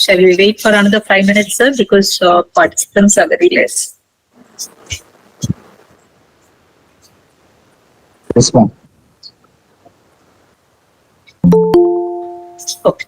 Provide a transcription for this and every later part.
Shall we wait for another 5 minutes, sir? Because participants are very less. Yes, ma'am. Okay.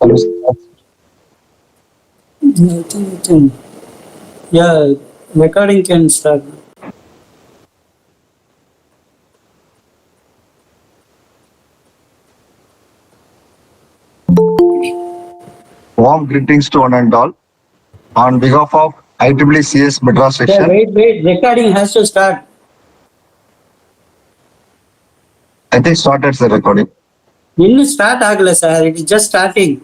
Hello, sir. I think we can. Yeah, recording can start. Warm greetings to one and all. On behalf of IEEE Madras Yeah, section, wait. Recording has to start. I think started the recording. ಇನ್ನು start ಆಗಲ್ಲ sir, it is just starting.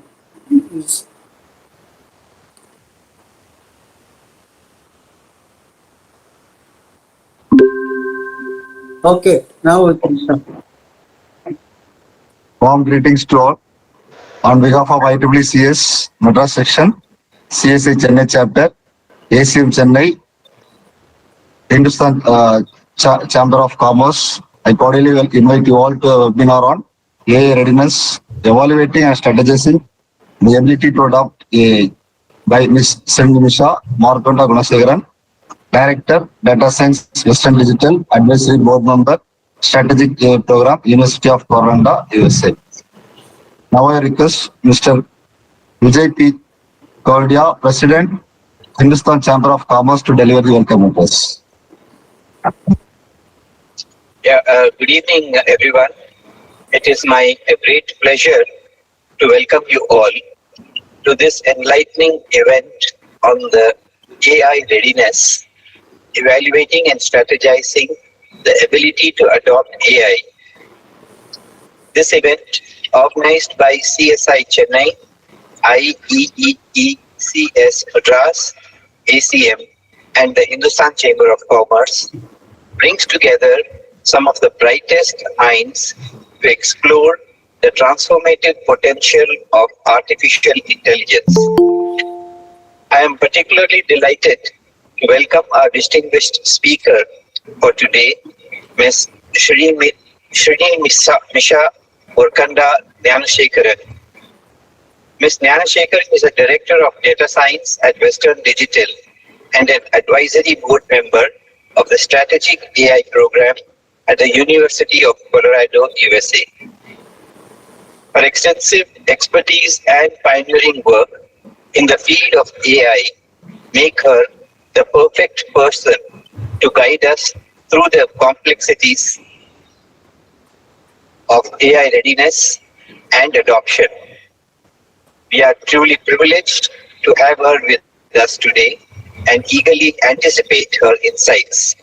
Okay, now we can start. Warm greetings to all. On behalf of IEEE Madras section, CSI Chennai chapter, ACM Chennai, Hindustan Chamber of Commerce, I cordially will invite you all to a webinar on AI readiness, evaluating and strategizing the ability to adopt AI by Ms. Srinimisha, Morkonda, Gnanasekaran, Director, Data Science, Western Digital, Advisory Board Member, Strategic AI Program, University of Morkonda, USA. Now I request Mr. Vijay P. Chordia, President, Hindustan Chamber of Commerce, to deliver the welcome address. Good evening, everyone. It is my great pleasure to welcome you all to this enlightening event on the AI readiness, evaluating and strategizing the ability to adopt AI. This event, organized by CSI Chennai, IEEE CS Madras, ACM, and the Hindustan Chamber of Commerce, brings together some of the brightest minds to explore the transformative potential of artificial intelligence. I am particularly delighted to welcome our distinguished speaker for today, Ms. Srinimisha Morkonda Gnanasekaran. Ms. Gnanasekaran is a Director of Data Science at Western Digital and an advisory board member of the Strategic AI program at the University of Colorado, USA. Her extensive expertise and pioneering work in the field of AI make her the perfect person to guide us through the complexities of AI readiness and adoption. We are truly privileged to have her with us today and eagerly anticipate her insights.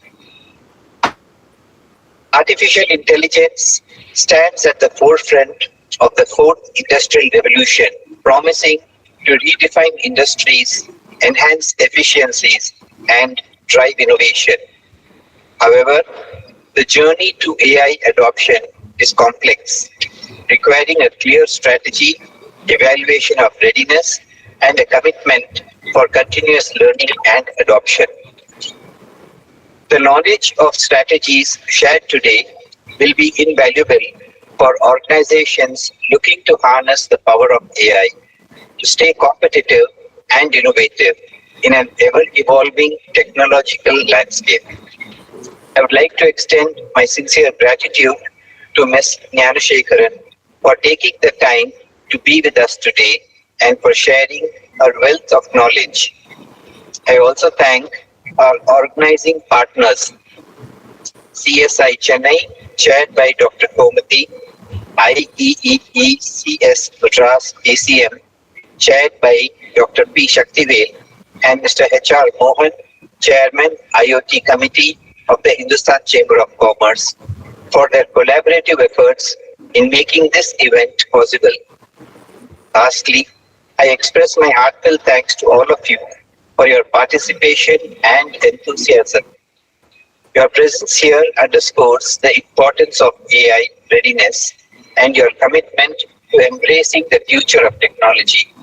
Artificial intelligence stands at the forefront of the fourth industrial revolution, promising to redefine industries, enhance efficiencies, and drive innovation. However, the journey to AI adoption is complex, requiring a clear strategy, evaluation of readiness, and a commitment for continuous learning and adoption. The knowledge of strategies shared today will be invaluable for organizations looking to harness the power of AI to stay competitive and innovative in an ever-evolving technological landscape. I would like to extend my sincere gratitude to Ms. Gnanasekaran for taking the time to be with us today and for sharing her wealth of knowledge. I also thank our organizing partners, CSI Chennai, chaired by Dr. Komathy, IEEE CS Madras ACM, chaired by Dr. P. Sakthivel, and Mr. H.R. Mohan, Chairman, IoT Committee of the Hindustan Chamber of Commerce, for their collaborative efforts in making this event possible. Lastly, I express my heartfelt thanks to all of you for your participation and enthusiasm. Your presence here underscores the importance of AI readiness and your commitment to embracing the future of technology.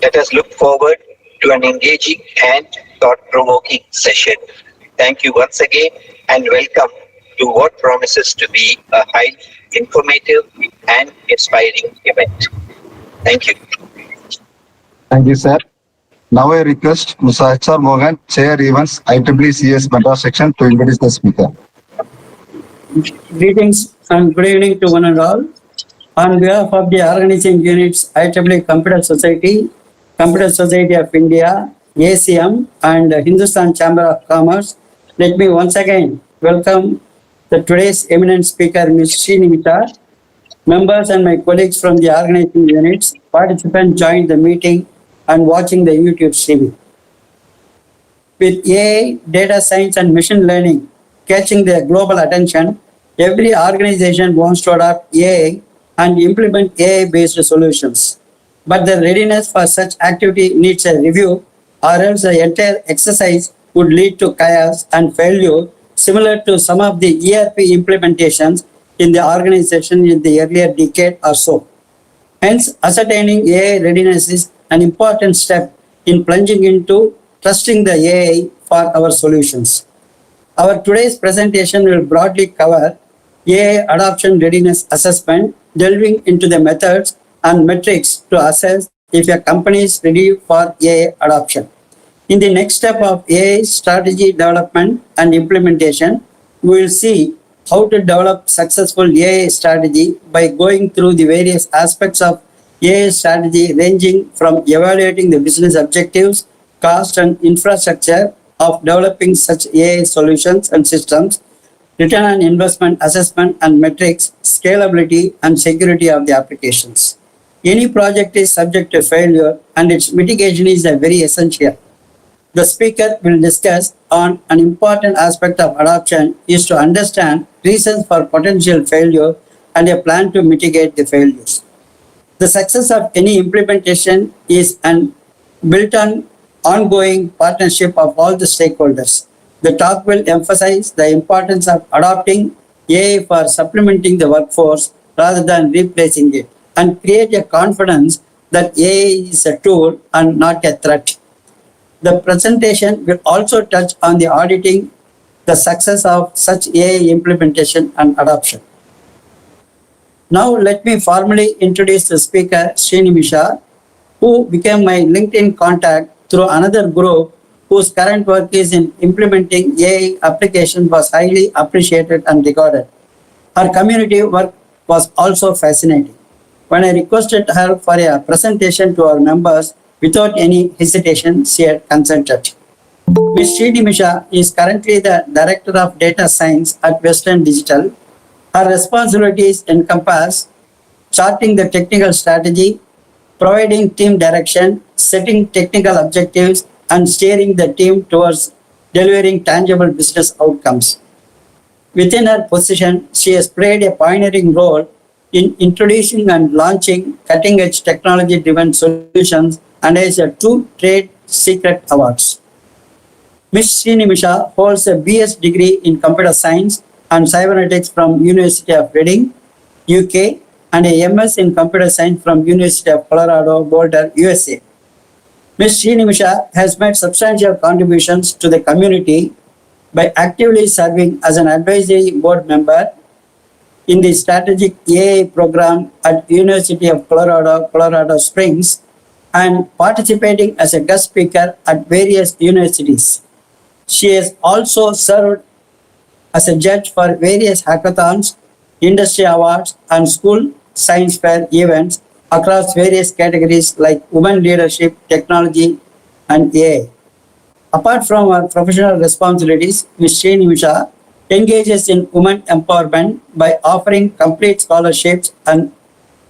Let us look forward to an engaging and thought-provoking session. Thank you once again and welcome to what promises to be a highly informative and inspiring event. Thank you. Thank you, sir. Now I request Mr. H.R. Mohan, Chair Events, IEEE CS Madras Section, to introduce the speaker. Greetings and good evening to one and all. On behalf of the organizing units IEEE Computer Society of India, ACM, and Hindustan Chamber of Commerce, let me once again welcome today's eminent speaker, Ms. Srinimisha. Members and my colleagues from the organizing units, participants joined the meeting and watching the YouTube streaming. With AI, data science, and machine learning catching their global attention, every organization wants to adopt AI and implement AI-based solutions. But the readiness for such activity needs a review, or else the entire exercise would lead to chaos and failure, similar to some of the ERP implementations in the organization in the earlier decade or so. Hence, ascertaining AI readiness is an important step in plunging into trusting the AI for our solutions. Our today's presentation will broadly cover AI adoption readiness assessment, delving into the methods and metrics to assess if a company is ready for AI adoption. In the next step of AI strategy development and implementation, we will see how to develop successful AI strategy by going through the various aspects of AI strategy ranging from evaluating the business objectives, cost and infrastructure of developing such AI solutions and systems, return on investment assessment and metrics, scalability and security of the applications. Any project is subject to failure and its mitigation is a very essential. The speaker will discuss on an important aspect of adoption is to understand reasons for potential failure and a plan to mitigate the failures. The success of any implementation is an built on ongoing partnership of all the stakeholders. The talk will emphasize the importance of adopting AI for supplementing the workforce rather than replacing it and create a confidence that AI is a tool and not a threat. The presentation will also touch on the auditing the success of such AI implementation and adoption. Now let me formally introduce the speaker, Srinimisha, who became my LinkedIn contact through another group whose current work is in implementing AI applications was highly appreciated and regarded. Her community work was also fascinating. When I requested her for a presentation to our members, without any hesitation, she had consented. Ms. Srinimisha is currently the Director of Data Science at Western Digital. Her responsibilities encompass charting the technical strategy, providing team direction, setting technical objectives, and steering the team towards delivering tangible business outcomes. Within her position, she has played a pioneering role in introducing and launching cutting-edge technology-driven solutions and has 2 trade secret awards. Ms. Srinimisha holds a BS degree in computer science and cybernetics from University of Reading, UK, and a MS in computer science from University of Colorado, Boulder, USA. Ms. Srinimisha has made substantial contributions to the community by actively serving as an advisory board member in the strategic AI program at University of Colorado, Colorado Springs, and participating as a guest speaker at various universities. She has also served as a judge for various hackathons, industry awards, and school science fair events across various categories like women leadership, technology, and AI. Apart from her professional responsibilities, Ms. Srinimisha engages in women empowerment by offering complete scholarships and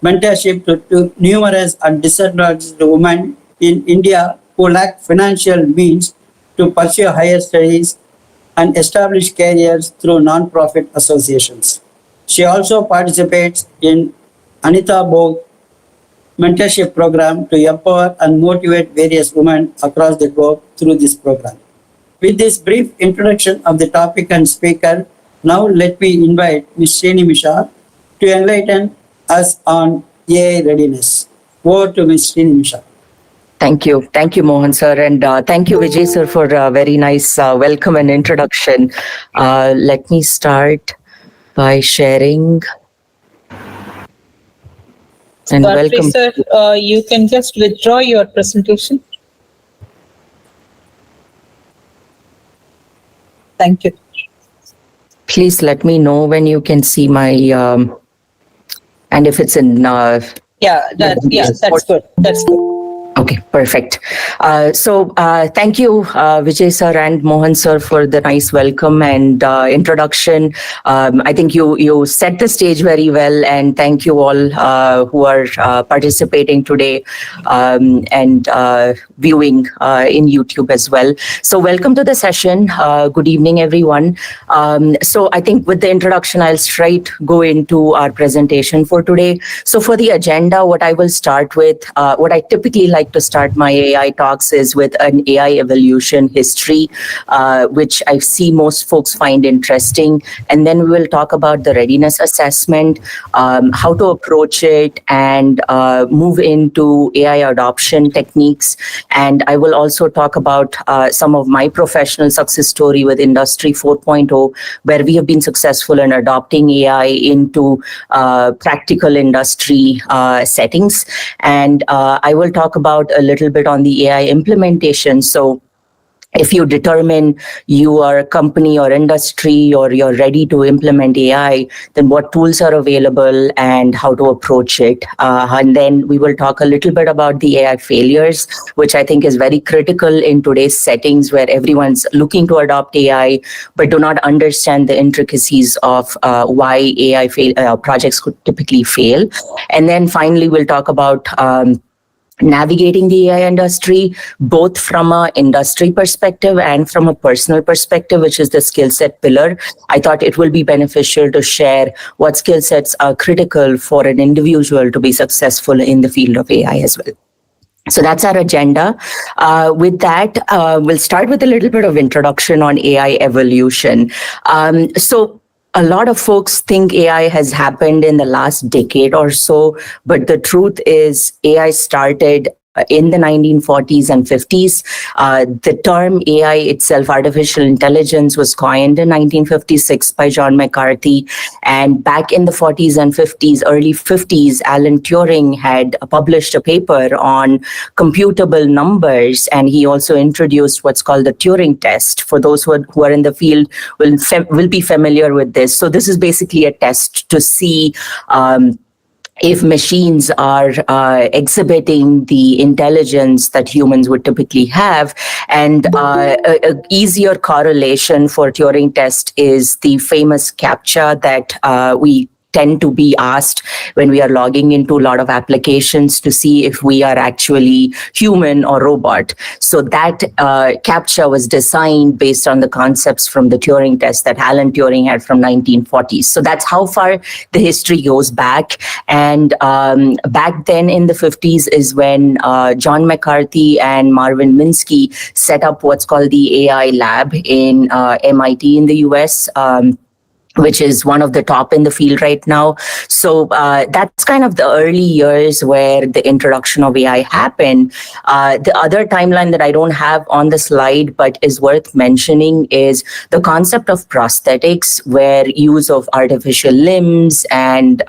mentorship to numerous and disadvantaged women in India who lack financial means to pursue higher studies and establish careers through non-profit associations. She also participates in Anita Bog mentorship program to empower and motivate various women across the globe through this program. With this brief introduction of the topic and speaker, now let me invite Ms. Srinimisha to enlighten us on AI readiness. Over to Ms. Srinimisha. Thank you. Thank you, Mohan sir. And thank you, Vijay sir, for a very nice welcome and introduction. Let me start by sharing. And welcome. Please, sir, you can just withdraw your presentation. Thank you. Please let me know when you can see my, and if it's in. That's good. That's good. Okay, perfect. Thank you, Vijay sir and Mohan sir, for the nice welcome and introduction. I think you set the stage very well, and thank you all who are participating today and viewing in YouTube as well. So welcome to the session. Good evening, everyone. So I think with the introduction, I'll straight go into our presentation for today. So for the agenda, what I will start with, what I typically like to start my AI talks is with an AI evolution history, which I see most folks find interesting. And then we will talk about the readiness assessment, how to approach it, and move into AI adoption techniques. And I will also talk about some of my professional success story with Industry 4.0, where we have been successful in adopting AI into practical industry settings. And I will talk about a little bit on the AI implementation. So if you determine you are a company or industry or you're ready to implement AI, then what tools are available and how to approach it. And then we will talk a little bit about the AI failures, which I think is very critical in today's settings where everyone's looking to adopt AI, but do not understand the intricacies of why AI projects could typically fail. And then finally, we'll talk about navigating the AI industry, both from an industry perspective and from a personal perspective, which is the skill set pillar. I thought it will be beneficial to share what skill sets are critical for an individual to be successful in the field of AI as well. So that's our agenda. With that, we'll start with a little bit of introduction on AI evolution. So a lot of folks think AI has happened in the last decade or so, but the truth is AI started in the 1940s and 50s. The term AI itself, artificial intelligence, was coined in 1956 by John McCarthy. And back in the 40s and 50s, early 50s, Alan Turing had published a paper on computable numbers. And he also introduced what's called the Turing test. For those who are in the field, will be familiar with this. So this is basically a test to see if machines are exhibiting the intelligence that humans would typically have. And a easier correlation for Turing test is the famous CAPTCHA that we tend to be asked when we are logging into a lot of applications to see if we are actually human or robot. So that CAPTCHA was designed based on the concepts from the Turing test that Alan Turing had from 1940s. So that's how far the history goes back. And back then in the 50s is when John McCarthy and Marvin Minsky set up what's called the AI lab in MIT in the US. Which is one of the top in the field right now. So that's kind of the early years where the introduction of AI happened. The other timeline that I don't have on the slide, but is worth mentioning, is the concept of prosthetics, where use of artificial limbs and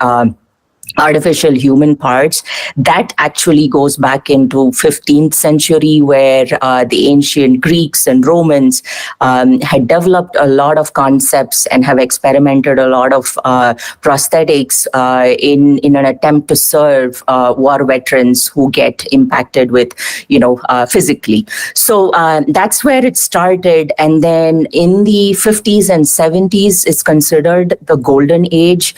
artificial human parts, that actually goes back into 15th century, where the ancient Greeks and Romans had developed a lot of concepts and have experimented a lot of prosthetics in an attempt to serve war veterans who get impacted with, physically. So that's where it started. And then in the 50s and 70s, it's considered the golden age.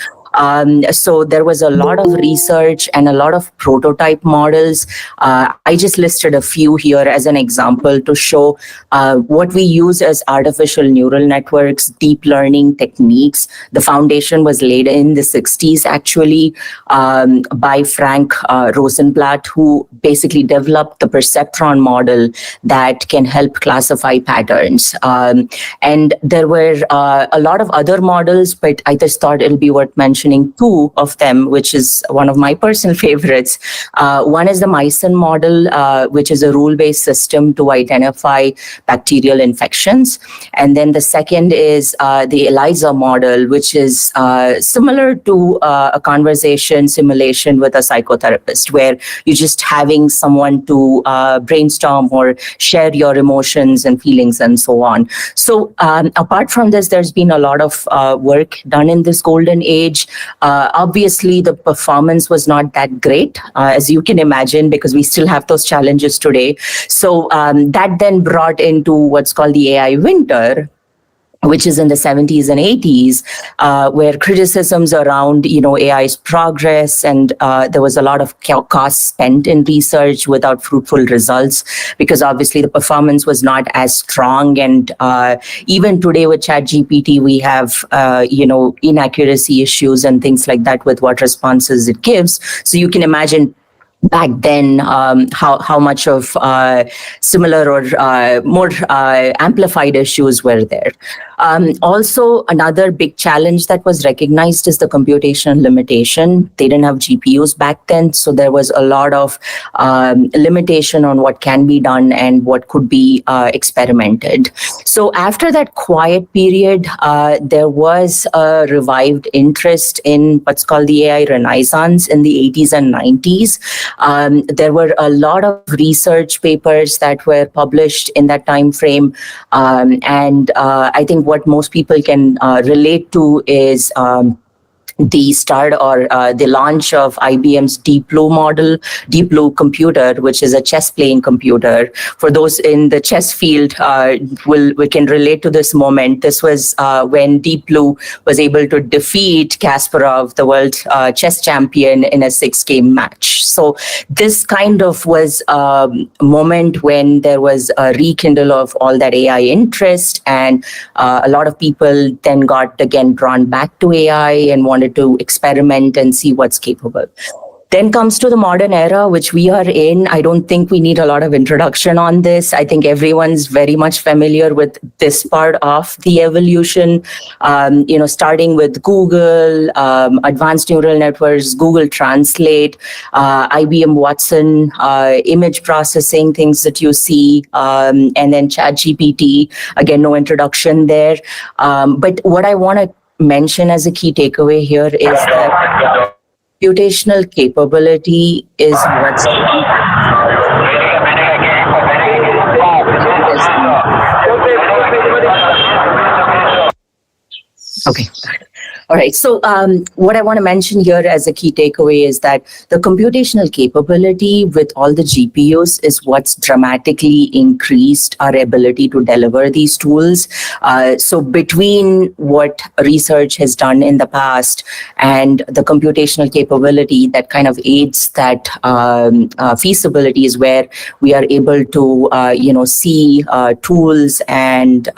So there was a lot of research and a lot of prototype models. I just listed a few here as an example to show what we use as artificial neural networks, deep learning techniques. The foundation was laid in the 60s, actually, by Frank Rosenblatt, who basically developed the perceptron model that can help classify patterns. And there were a lot of other models, but I just thought it'll be worth mentioning two of them, which is one of my personal favorites. One is the Myson model, which is a rule-based system to identify bacterial infections. And then the second is the ELIZA model, which is similar to a conversation simulation with a psychotherapist, where you're just having someone to brainstorm or share your emotions and feelings and so on. So apart from this, there's been a lot of work done in this golden age. Obviously, the performance was not that great, as you can imagine, because we still have those challenges today. So that then brought into what's called the AI winter, which is in the 70s and 80s, where criticisms around, AI's progress, and there was a lot of cost spent in research without fruitful results, because obviously the performance was not as strong. And even today with ChatGPT, we have, inaccuracy issues and things like that with what responses it gives. So you can imagine back then how much of similar or more amplified issues were there. Also, another big challenge that was recognized is the computational limitation. They didn't have GPUs back then, so there was a lot of limitation on what can be done and what could be experimented. So after that quiet period, there was a revived interest in what's called the AI Renaissance in the 80s and 90s. There were a lot of research papers that were published in that time frame, and I think what most people can relate to is the start or the launch of IBM's Deep Blue model, Deep Blue computer, which is a chess playing computer. For those in the chess field, we can relate to this moment. This was when Deep Blue was able to defeat Kasparov, the world chess champion, in a 6-game match. So this kind of was a moment when there was a rekindle of all that AI interest, and a lot of people then got again drawn back to AI and wanted to experiment and see what's capable. Then comes to the modern era, which we are in. I don't think we need a lot of introduction on this. I think everyone's very much familiar with this part of the evolution, starting with Google, advanced neural networks, Google Translate, IBM Watson, image processing, things that you see, and then ChatGPT. Again, no introduction there. But what I want to mention as a key takeaway here is that computational capability is what's okay. All right. So what I want to mention here as a key takeaway is that the computational capability with all the GPUs is what's dramatically increased our ability to deliver these tools. So between what research has done in the past and the computational capability that kind of aids that feasibility is where we are able to, see tools and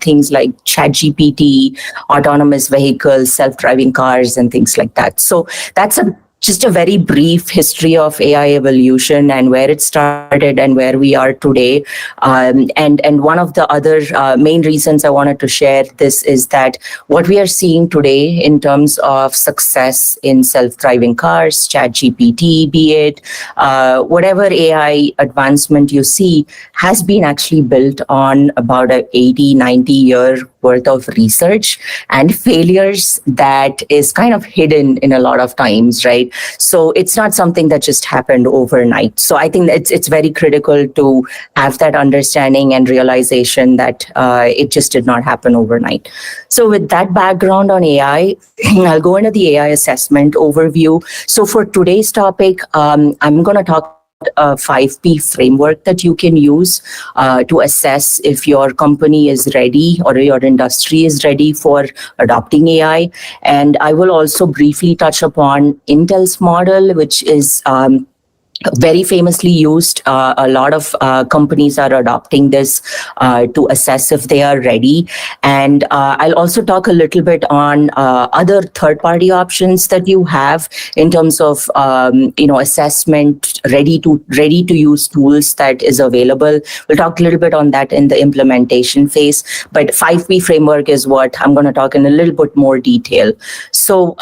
things like ChatGPT, autonomous vehicles, self-driving cars, and things like that. So that's just a very brief history of AI evolution and where it started and where we are today. And one of the other main reasons I wanted to share this is that what we are seeing today in terms of success in self-driving cars, ChatGPT, be it, whatever AI advancement you see has been actually built on about a 80, 90-year worth of research and failures that is kind of hidden in a lot of times, right? So it's not something that just happened overnight. So I think that it's very critical to have that understanding and realization that it just did not happen overnight. So with that background on AI, I'll go into the AI assessment overview. So for today's topic, I'm going to talk a 5P framework that you can use to assess if your company is ready or your industry is ready for adopting AI. And I will also briefly touch upon Intel's model, which is very famously used. A lot of companies are adopting this to assess if they are ready. And I'll also talk a little bit on other third-party options that you have in terms of assessment, ready to use tools that is available. We'll talk a little bit on that in the implementation phase. But 5P framework is what I'm going to talk in a little bit more detail. So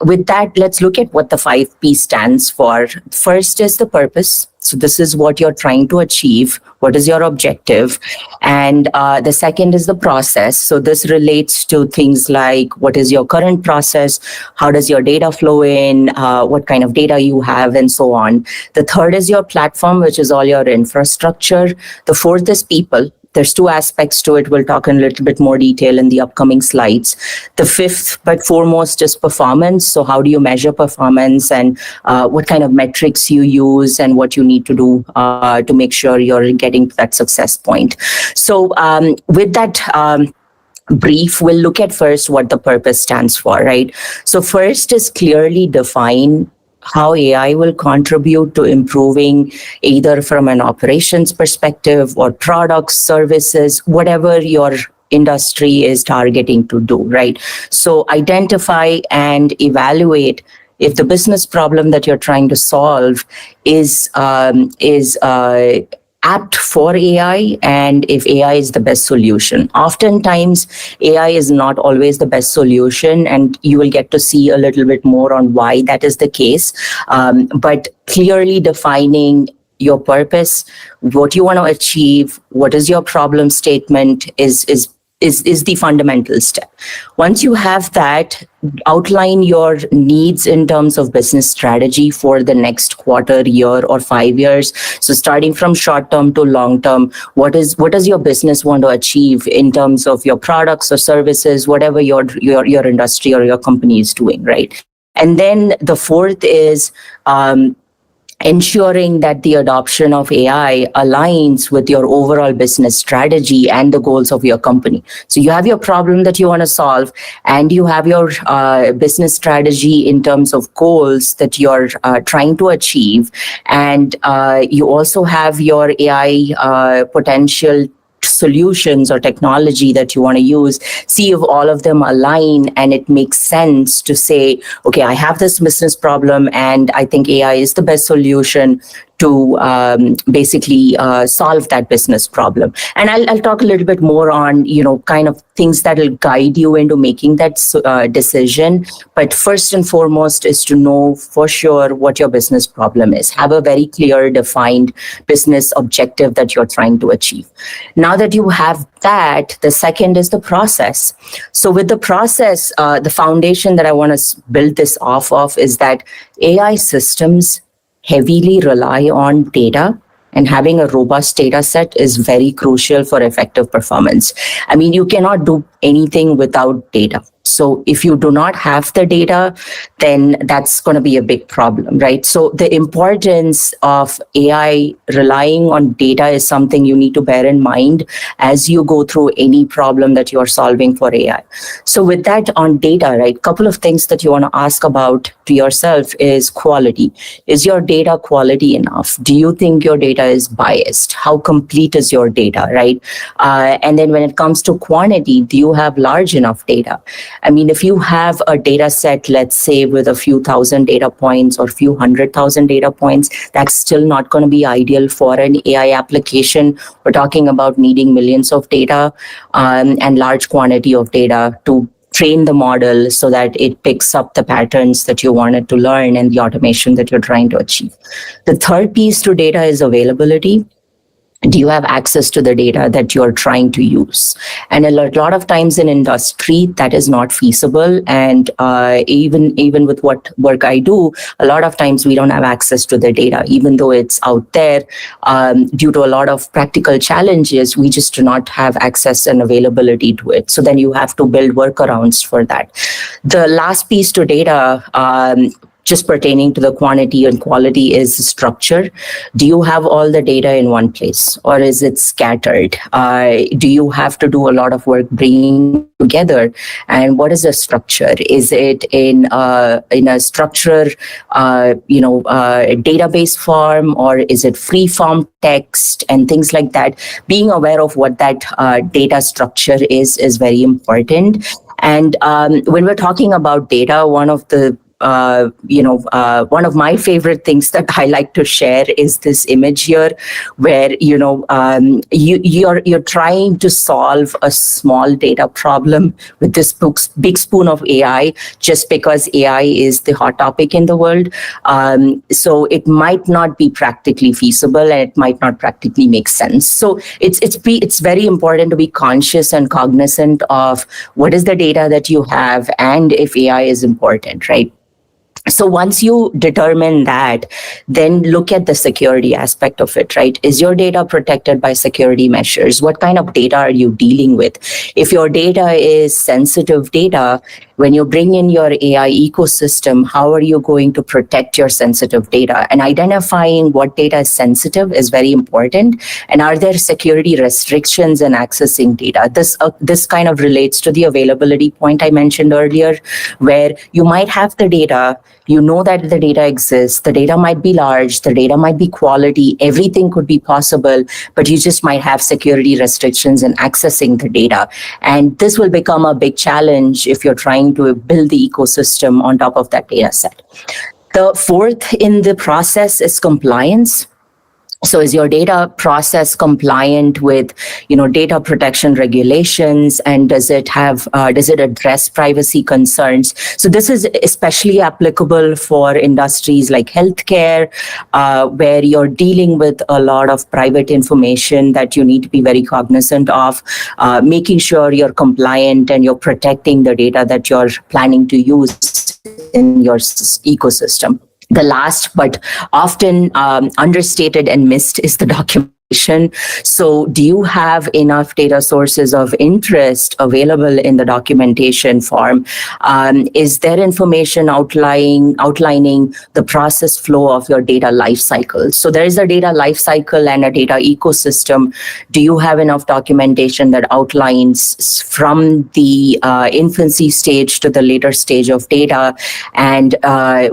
with that, let's look at what the 5P stands for. First is the purpose. So this is what you're trying to achieve. What is your objective? And the second is the process. So this relates to things like what is your current process? How does your data flow in? What kind of data you have, and so on. The third is your platform, which is all your infrastructure. The fourth is people. There's two aspects to it. We'll talk in a little bit more detail in the upcoming slides. The fifth, but foremost, is performance. So how do you measure performance, and what kind of metrics you use, and what you need to do to make sure you're getting to that success point. So with that brief, we'll look at first what the purpose stands for, right? So first is clearly define how AI will contribute to improving either from an operations perspective or products, services, whatever your industry is targeting to do, right? So identify and evaluate if the business problem that you're trying to solve is apt for AI and if AI is the best solution. Oftentimes, AI is not always the best solution, and you will get to see a little bit more on why that is the case. But clearly defining your purpose, what you want to achieve, what is your problem statement is the fundamental step. Once you have that, outline your needs in terms of business strategy for the next quarter, year, or 5 years. So starting from short term to long term, what does your business want to achieve in terms of your products or services, whatever your industry or your company is doing, right? And then the fourth is ensuring that the adoption of AI aligns with your overall business strategy and the goals of your company. So you have your problem that you want to solve, and you have your business strategy in terms of goals that you're trying to achieve. And you also have your AI potential solutions or technology that you want to use. See if all of them align and it makes sense to say, okay, I have this business problem and I think AI is the best solution to basically solve that business problem. And I'll talk a little bit more on, kind of things that will guide you into making that decision. But first and foremost is to know for sure what your business problem is. Have a very clear, defined business objective that you're trying to achieve. Now that you have that, the second is the process. So with the process, the foundation that I want to build this off of is that AI systems heavily rely on data, and having a robust data set is very crucial for effective performance. I mean, you cannot do anything without data. So if you do not have the data, then that's going to be a big problem, right? So the importance of AI relying on data is something you need to bear in mind as you go through any problem that you're solving for AI. So with that on data, right, couple of things that you want to ask about to yourself is quality. Is your data quality enough? Do you think your data is biased? How complete is your data, right? And then when it comes to quantity, do you have large enough data? I mean, if you have a data set, let's say with a few thousand data points or few 100,000 data points, that's still not going to be ideal for an AI application. We're talking about needing millions of data and large quantity of data to train the model so that it picks up the patterns that you wanted to learn and the automation that you're trying to achieve. The third piece to data is availability. Do you have access to the data that you're trying to use? And a lot of times in industry, that is not feasible. And even with what work I do, a lot of times we don't have access to the data, even though it's out there. Due to a lot of practical challenges, we just do not have access and availability to it. So then you have to build workarounds for that. The last piece to data, just pertaining to the quantity and quality, is structure. Do you have all the data in one place, or is it scattered? Do you have to do a lot of work bringing together? And what is the structure? Is it in a structure, database form, or is it free form text and things like that? Being aware of what that data structure is very important. And when we're talking about data, one of the one of my favorite things that I like to share is this image here, where you're trying to solve a small data problem with this big spoon of AI, just because AI is the hot topic in the world. So it might not be practically feasible, and it might not practically make sense. So it's very important to be conscious and cognizant of what is the data that you have, and if AI is important, right? So once you determine that, then look at the security aspect of it, right? Is your data protected by security measures? What kind of data are you dealing with? If your data is sensitive data, when you bring in your AI ecosystem, how are you going to protect your sensitive data? And identifying what data is sensitive is very important. And are there security restrictions in accessing data? This kind of relates to the availability point I mentioned earlier, where you might have the data, you know that the data exists, the data might be large, the data might be quality, everything could be possible, but you just might have security restrictions in accessing the data. And this will become a big challenge if you're trying to build the ecosystem on top of that data set. The fourth in the process is compliance. So is your data process compliant with, data protection regulations, and does it address privacy concerns? So this is especially applicable for industries like healthcare, where you're dealing with a lot of private information that you need to be very cognizant of, making sure you're compliant and you're protecting the data that you're planning to use in your ecosystem. The last but often understated and missed is the documentation. So do you have enough data sources of interest available in the documentation form? Is there information outlining the process flow of your data lifecycle? So there is a data lifecycle and a data ecosystem. Do you have enough documentation that outlines from the infancy stage to the later stage of data? And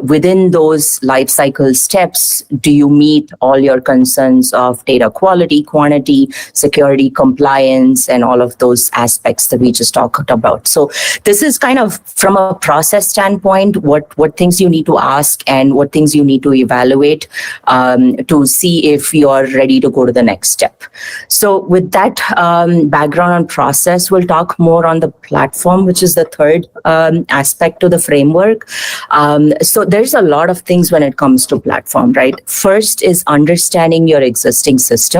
within those lifecycle steps, do you meet all your concerns of data quality, quantity, security, compliance, and all of those aspects that we just talked about? So this is kind of from a process standpoint, what things you need to ask and what things you need to evaluate to see if you're ready to go to the next step. So with that background on process, we'll talk more on the platform, which is the third aspect to the framework. So there's a lot of things when it comes to platform, right? First is understanding your existing system.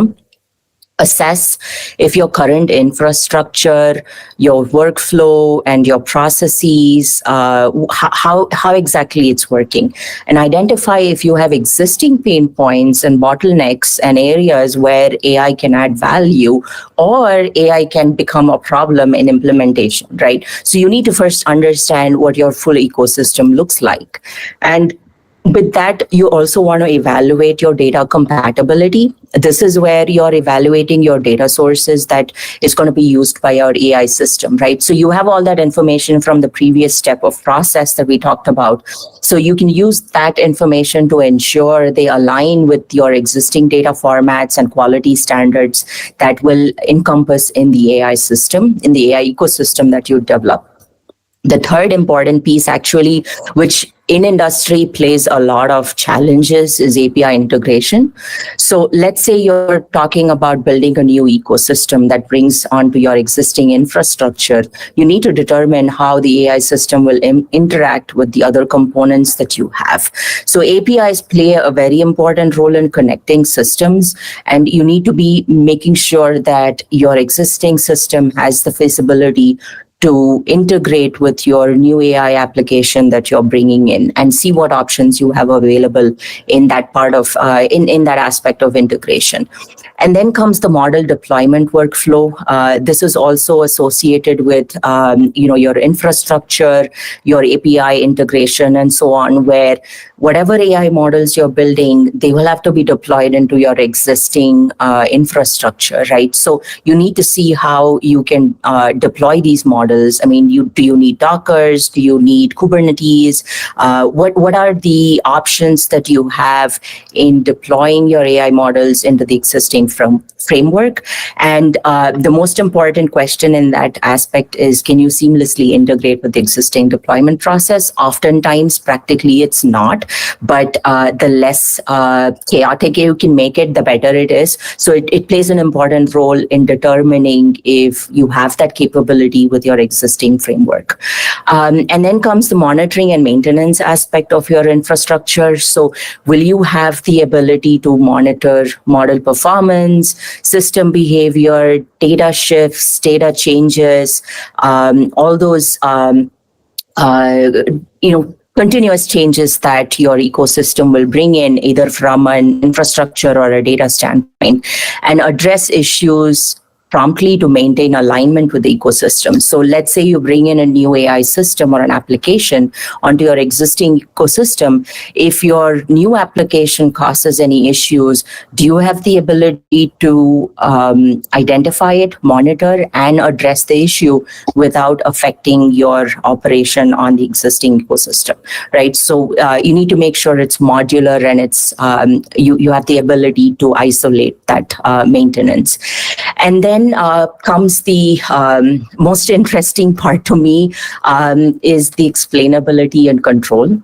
Assess if your current infrastructure, your workflow, and your processes, how exactly it's working, and identify if you have existing pain points and bottlenecks and areas where AI can add value or AI can become a problem in implementation, right? So you need to first understand what your full ecosystem looks like. And with that, you also want to evaluate your data compatibility. This is where you're evaluating your data sources that is going to be used by your AI system, right? So you have all that information from the previous step of process that we talked about. So you can use that information to ensure they align with your existing data formats and quality standards that will encompass in the AI system, in the AI ecosystem that you develop. The third important piece, actually, which in industry plays a lot of challenges, is API integration. So let's say you're talking about building a new ecosystem that brings onto your existing infrastructure. You need to determine how the AI system will interact with the other components that you have. So APIs play a very important role in connecting systems, and you need to be making sure that your existing system has the feasibility to integrate with your new AI application that you're bringing in, and see what options you have available in that part of, in that aspect of integration. And then comes the model deployment workflow. This is also associated with, your infrastructure, your API integration, and so on, where whatever AI models you're building, they will have to be deployed into your existing infrastructure, right? So you need to see how you can deploy these models. I mean, do you need Dockers? Do you need Kubernetes? What are the options that you have in deploying your AI models into the existing framework? And the most important question in that aspect is, can you seamlessly integrate with the existing deployment process? Oftentimes, practically, it's not, but the less chaotic you can make it, the better it is. So it plays an important role in determining if you have that capability with your existing framework. And then comes the monitoring and maintenance aspect of your infrastructure. So will you have the ability to monitor model performance, system behavior, data shifts, data changes, all those, continuous changes that your ecosystem will bring in, either from an infrastructure or a data standpoint, and address issues promptly to maintain alignment with the ecosystem. So let's say you bring in a new AI system or an application onto your existing ecosystem. If your new application causes any issues, do you have the ability to identify it, monitor, and address the issue without affecting your operation on the existing ecosystem, right? So you need to make sure it's modular and it's you have the ability to isolate that maintenance. And then comes the most interesting part to me, is the explainability and control.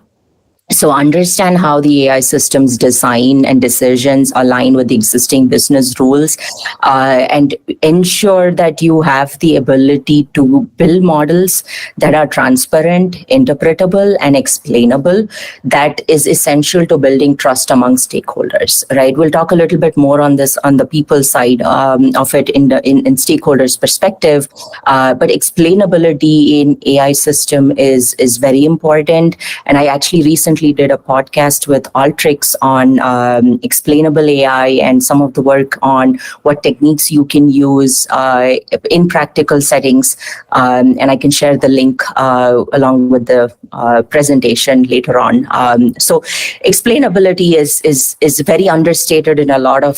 So understand how the AI systems design and decisions align with the existing business rules, and ensure that you have the ability to build models that are transparent, interpretable, and explainable. That is essential to building trust among stakeholders, right? We'll talk a little bit more on this on the people side of it in stakeholders' perspective, but explainability in AI system is very important. And I actually recently did a podcast with Alteryx on explainable AI and some of the work on what techniques you can use in practical settings. And I can share the link along with the presentation later on. So explainability is very understated in a lot of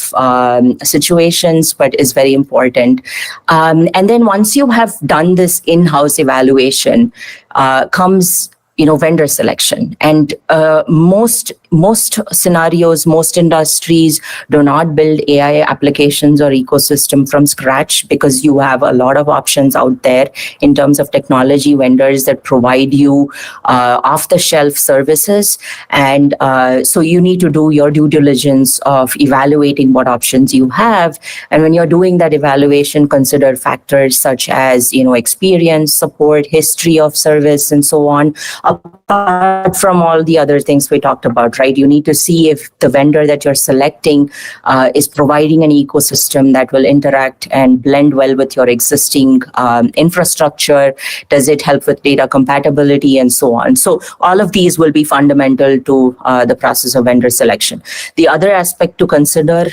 situations, but is very important. And then once you have done this in-house evaluation, comes vendor selection. And most scenarios, most industries do not build AI applications or ecosystem from scratch, because you have a lot of options out there in terms of technology vendors that provide you off-the-shelf services. And so you need to do your due diligence of evaluating what options you have. And when you're doing that evaluation, consider factors such as experience, support, history of service, and so on. Apart from all the other things we talked about, right? You need to see if the vendor that you're selecting is providing an ecosystem that will interact and blend well with your existing infrastructure. Does it help with data compatibility and so on? So all of these will be fundamental to the process of vendor selection. The other aspect to consider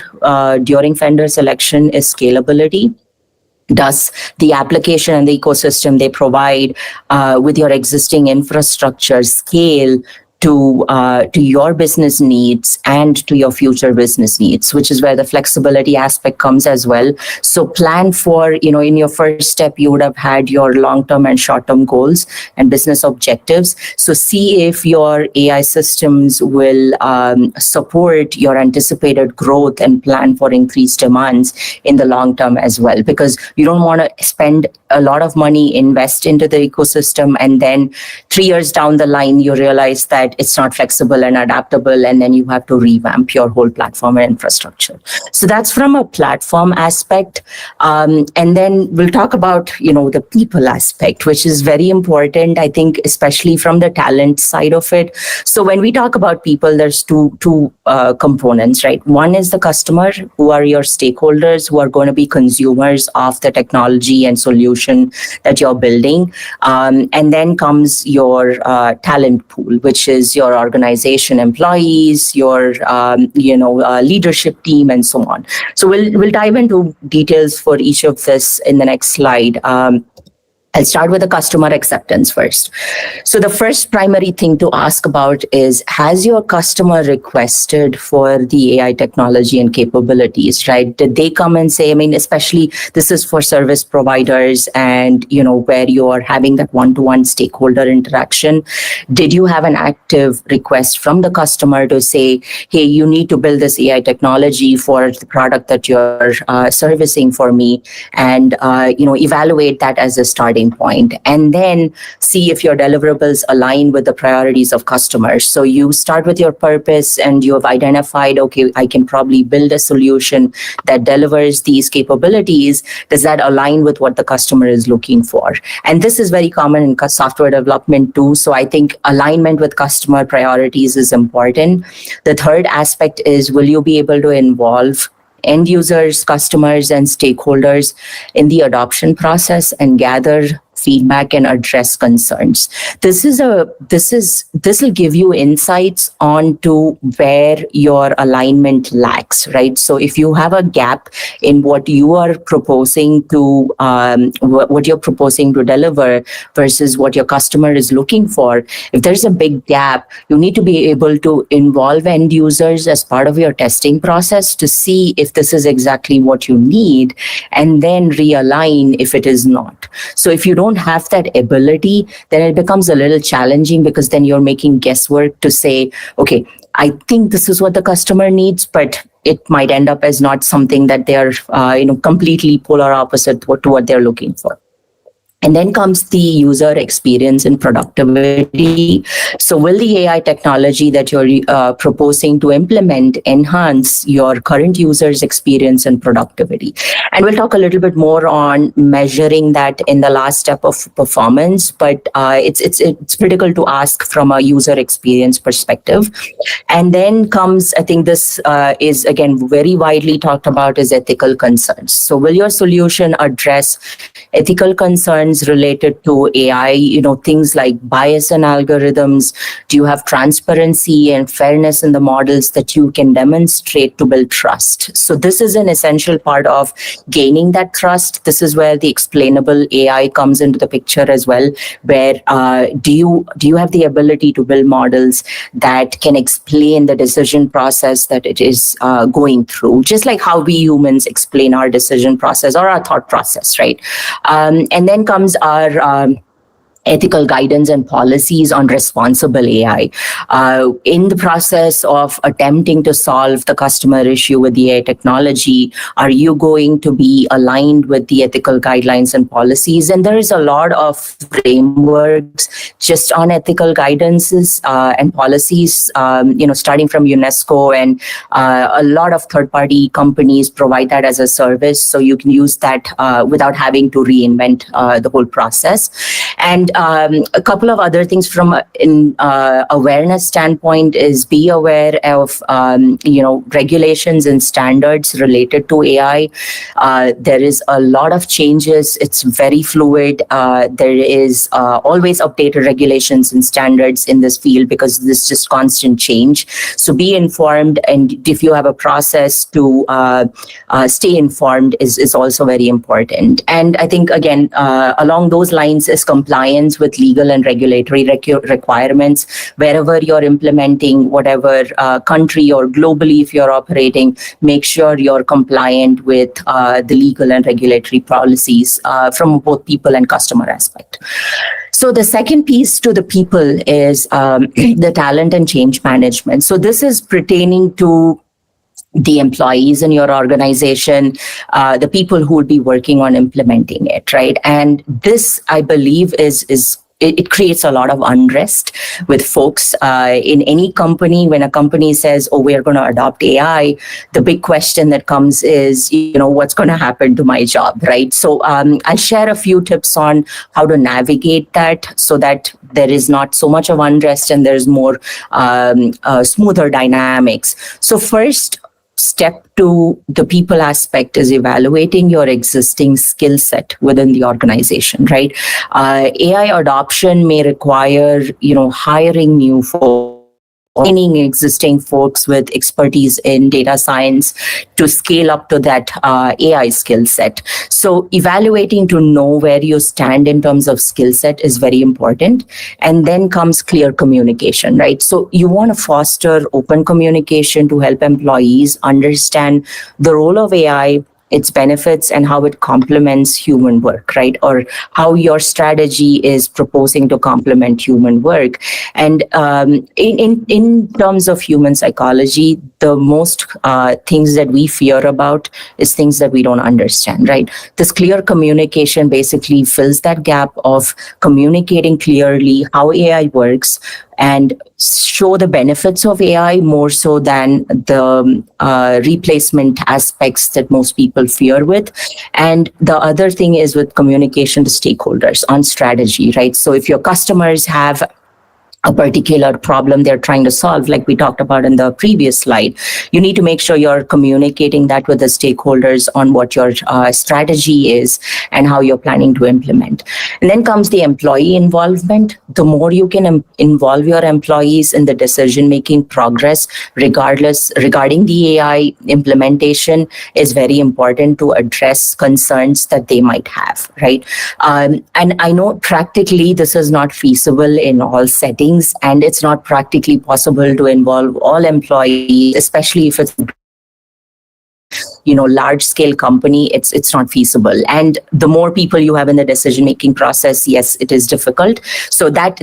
during vendor selection is scalability. Does the application and the ecosystem they provide with your existing infrastructure scale to your business needs and to your future business needs, which is where the flexibility aspect comes as well. So plan for, in your first step, you would have had your long-term and short-term goals and business objectives. So see if your AI systems will support your anticipated growth and plan for increased demands in the long term as well, because you don't want to spend a lot of money, invest into the ecosystem, and then 3 years down the line, you realize that it's not flexible and adaptable, and then you have to revamp your whole platform and infrastructure. So that's from a platform aspect. And then we'll talk about, the people aspect, which is very important, I think, especially from the talent side of it. So when we talk about people, there's two components, right? One is the customer, who are your stakeholders, who are going to be consumers of the technology and solution that you're building. And then comes your talent pool, which is your organization employees, your leadership team, and so on. So we'll dive into details for each of this in the next slide. I'll start with the customer acceptance first. So the first primary thing to ask about is, has your customer requested for the AI technology and capabilities, right? Did they come and say, especially this is for service providers and, where you are having that one-to-one stakeholder interaction. Did you have an active request from the customer to say, hey, you need to build this AI technology for the product that you're servicing for me, and, evaluate that as a starting point, and then see if your deliverables align with the priorities of customers. So you start with your purpose, and you have identified, okay, I can probably build a solution that delivers these capabilities. Does that align with what the customer is looking for? And this is very common in software development too. So I think alignment with customer priorities is important. The third aspect is, will you be able to involve end users, customers, and stakeholders in the adoption process and gather feedback and address concerns? This will give you insights onto where your alignment lacks, right? So if you have a gap in what you are proposing to deliver versus what your customer is looking for, if there's a big gap, you need to be able to involve end users as part of your testing process to see if this is exactly what you need, and then realign if it is not. So if you don't have that ability, then it becomes a little challenging, because then you're making guesswork to say, okay, I think this is what the customer needs, but it might end up as not something that they're, completely polar opposite to what they're looking for. And then comes the user experience and productivity. So will the AI technology that you're proposing to implement enhance your current users' experience and productivity? And we'll talk a little bit more on measuring that in the last step of performance, but it's critical to ask from a user experience perspective. And then comes, I think this is again very widely talked about, is ethical concerns. So will your solution address ethical concerns related to AI, things like bias in algorithms? Do you have transparency and fairness in the models that you can demonstrate to build trust? So this is an essential part of gaining that trust. This is where the explainable AI comes into the picture as well, where do you have the ability to build models that can explain the decision process that it is going through, just like how we humans explain our decision process or our thought process, right? And then comes our ethical guidance and policies on responsible AI. In the process of attempting to solve the customer issue with the AI technology, are you going to be aligned with the ethical guidelines and policies? And there is a lot of frameworks just on ethical guidances and policies, starting from UNESCO, and a lot of third-party companies provide that as a service, so you can use that without having to reinvent the whole process. And a couple of other things from an awareness standpoint is be aware of, regulations and standards related to AI. There is a lot of changes. It's very fluid. There is always updated regulations and standards in this field because there's just constant change. So be informed, and if you have a process to stay informed is also very important. And I think, again, along those lines is compliance with legal and regulatory requirements. Wherever you're implementing, whatever country or globally if you're operating, make sure you're compliant with the legal and regulatory policies from both people and customer aspect. So the second piece to the people is the talent and change management. So this is pertaining to the employees in your organization, the people who will be working on implementing it, right? And this, I believe, it creates a lot of unrest with folks in any company. When a company says, oh, we're going to adopt AI, the big question that comes is, what's going to happen to my job, right? So I'll share a few tips on how to navigate that so that there is not so much of unrest and there's more smoother dynamics. So first, step to the people aspect is evaluating your existing skill set within the organization, right? AI adoption may require, hiring new folks, training existing folks with expertise in data science to scale up to that AI skill set. So evaluating to know where you stand in terms of skill set is very important. And then comes clear communication, right? So you want to foster open communication to help employees understand the role of AI, its benefits, and how it complements human work, right? Or how your strategy is proposing to complement human work. And in terms of human psychology, the most things that we fear about is things that we don't understand, right? This clear communication basically fills that gap of communicating clearly how AI works and show the benefits of AI more so than the replacement aspects that most people fear with. And the other thing is with communication to stakeholders on strategy, right? So if your customers have a particular problem they're trying to solve, like we talked about in the previous slide, you need to make sure you're communicating that with the stakeholders on what your strategy is and how you're planning to implement. And then comes the employee involvement. The more you can involve your employees in the decision-making progress, regarding the AI implementation, is very important to address concerns that they might have, right? And I know practically this is not feasible in all settings, and it's not practically possible to involve all employees, especially if it's large scale company, it's not feasible. And the more people you have in the decision making process, yes, it is difficult. So that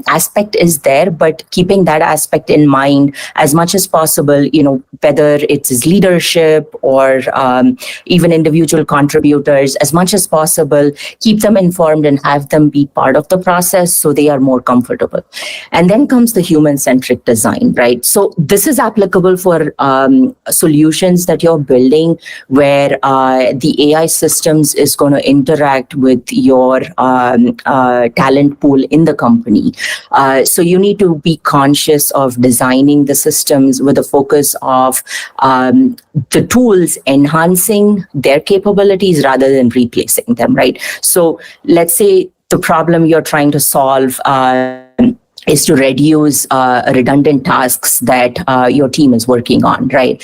aspect is there, but keeping that aspect in mind as much as possible, whether it is leadership or even individual contributors, as much as possible, keep them informed and have them be part of the process so they are more comfortable. And then comes the human-centric design, right? So this is applicable for solutions that you're building where the AI systems is going to interact with your talent pool in the company. So you need to be conscious of designing the systems with a focus of the tools enhancing their capabilities rather than replacing them, right? So let's say the problem you're trying to solve is to reduce redundant tasks that your team is working on, right?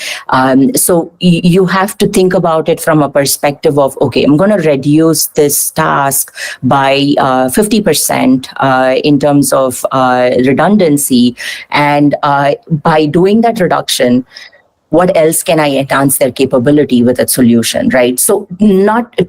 So you have to think about it from a perspective of, okay, I'm going to reduce this task by 50% in terms of redundancy. And by doing that reduction, what else can I enhance their capability with that solution, right? So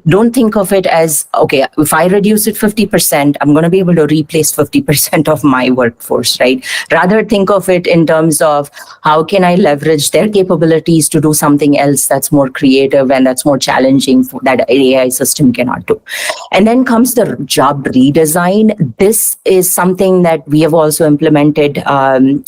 don't think of it as, okay, if I reduce it 50%, I'm going to be able to replace 50% of my workforce, right? Rather think of it in terms of how can I leverage their capabilities to do something else that's more creative and that's more challenging that AI system cannot do. And then comes the job redesign. This is something that we have also implemented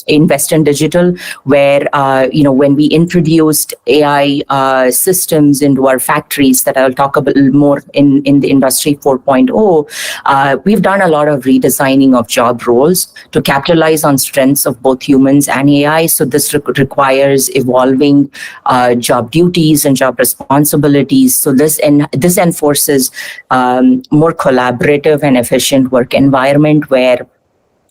in Western Digital, where, when we introduced AI systems into our factories that I'll talk about more in the Industry 4.0, we've done a lot of redesigning of job roles to capitalize on strengths of both humans and AI. So this requires evolving job duties and job responsibilities. So this enforces more collaborative and efficient work environment where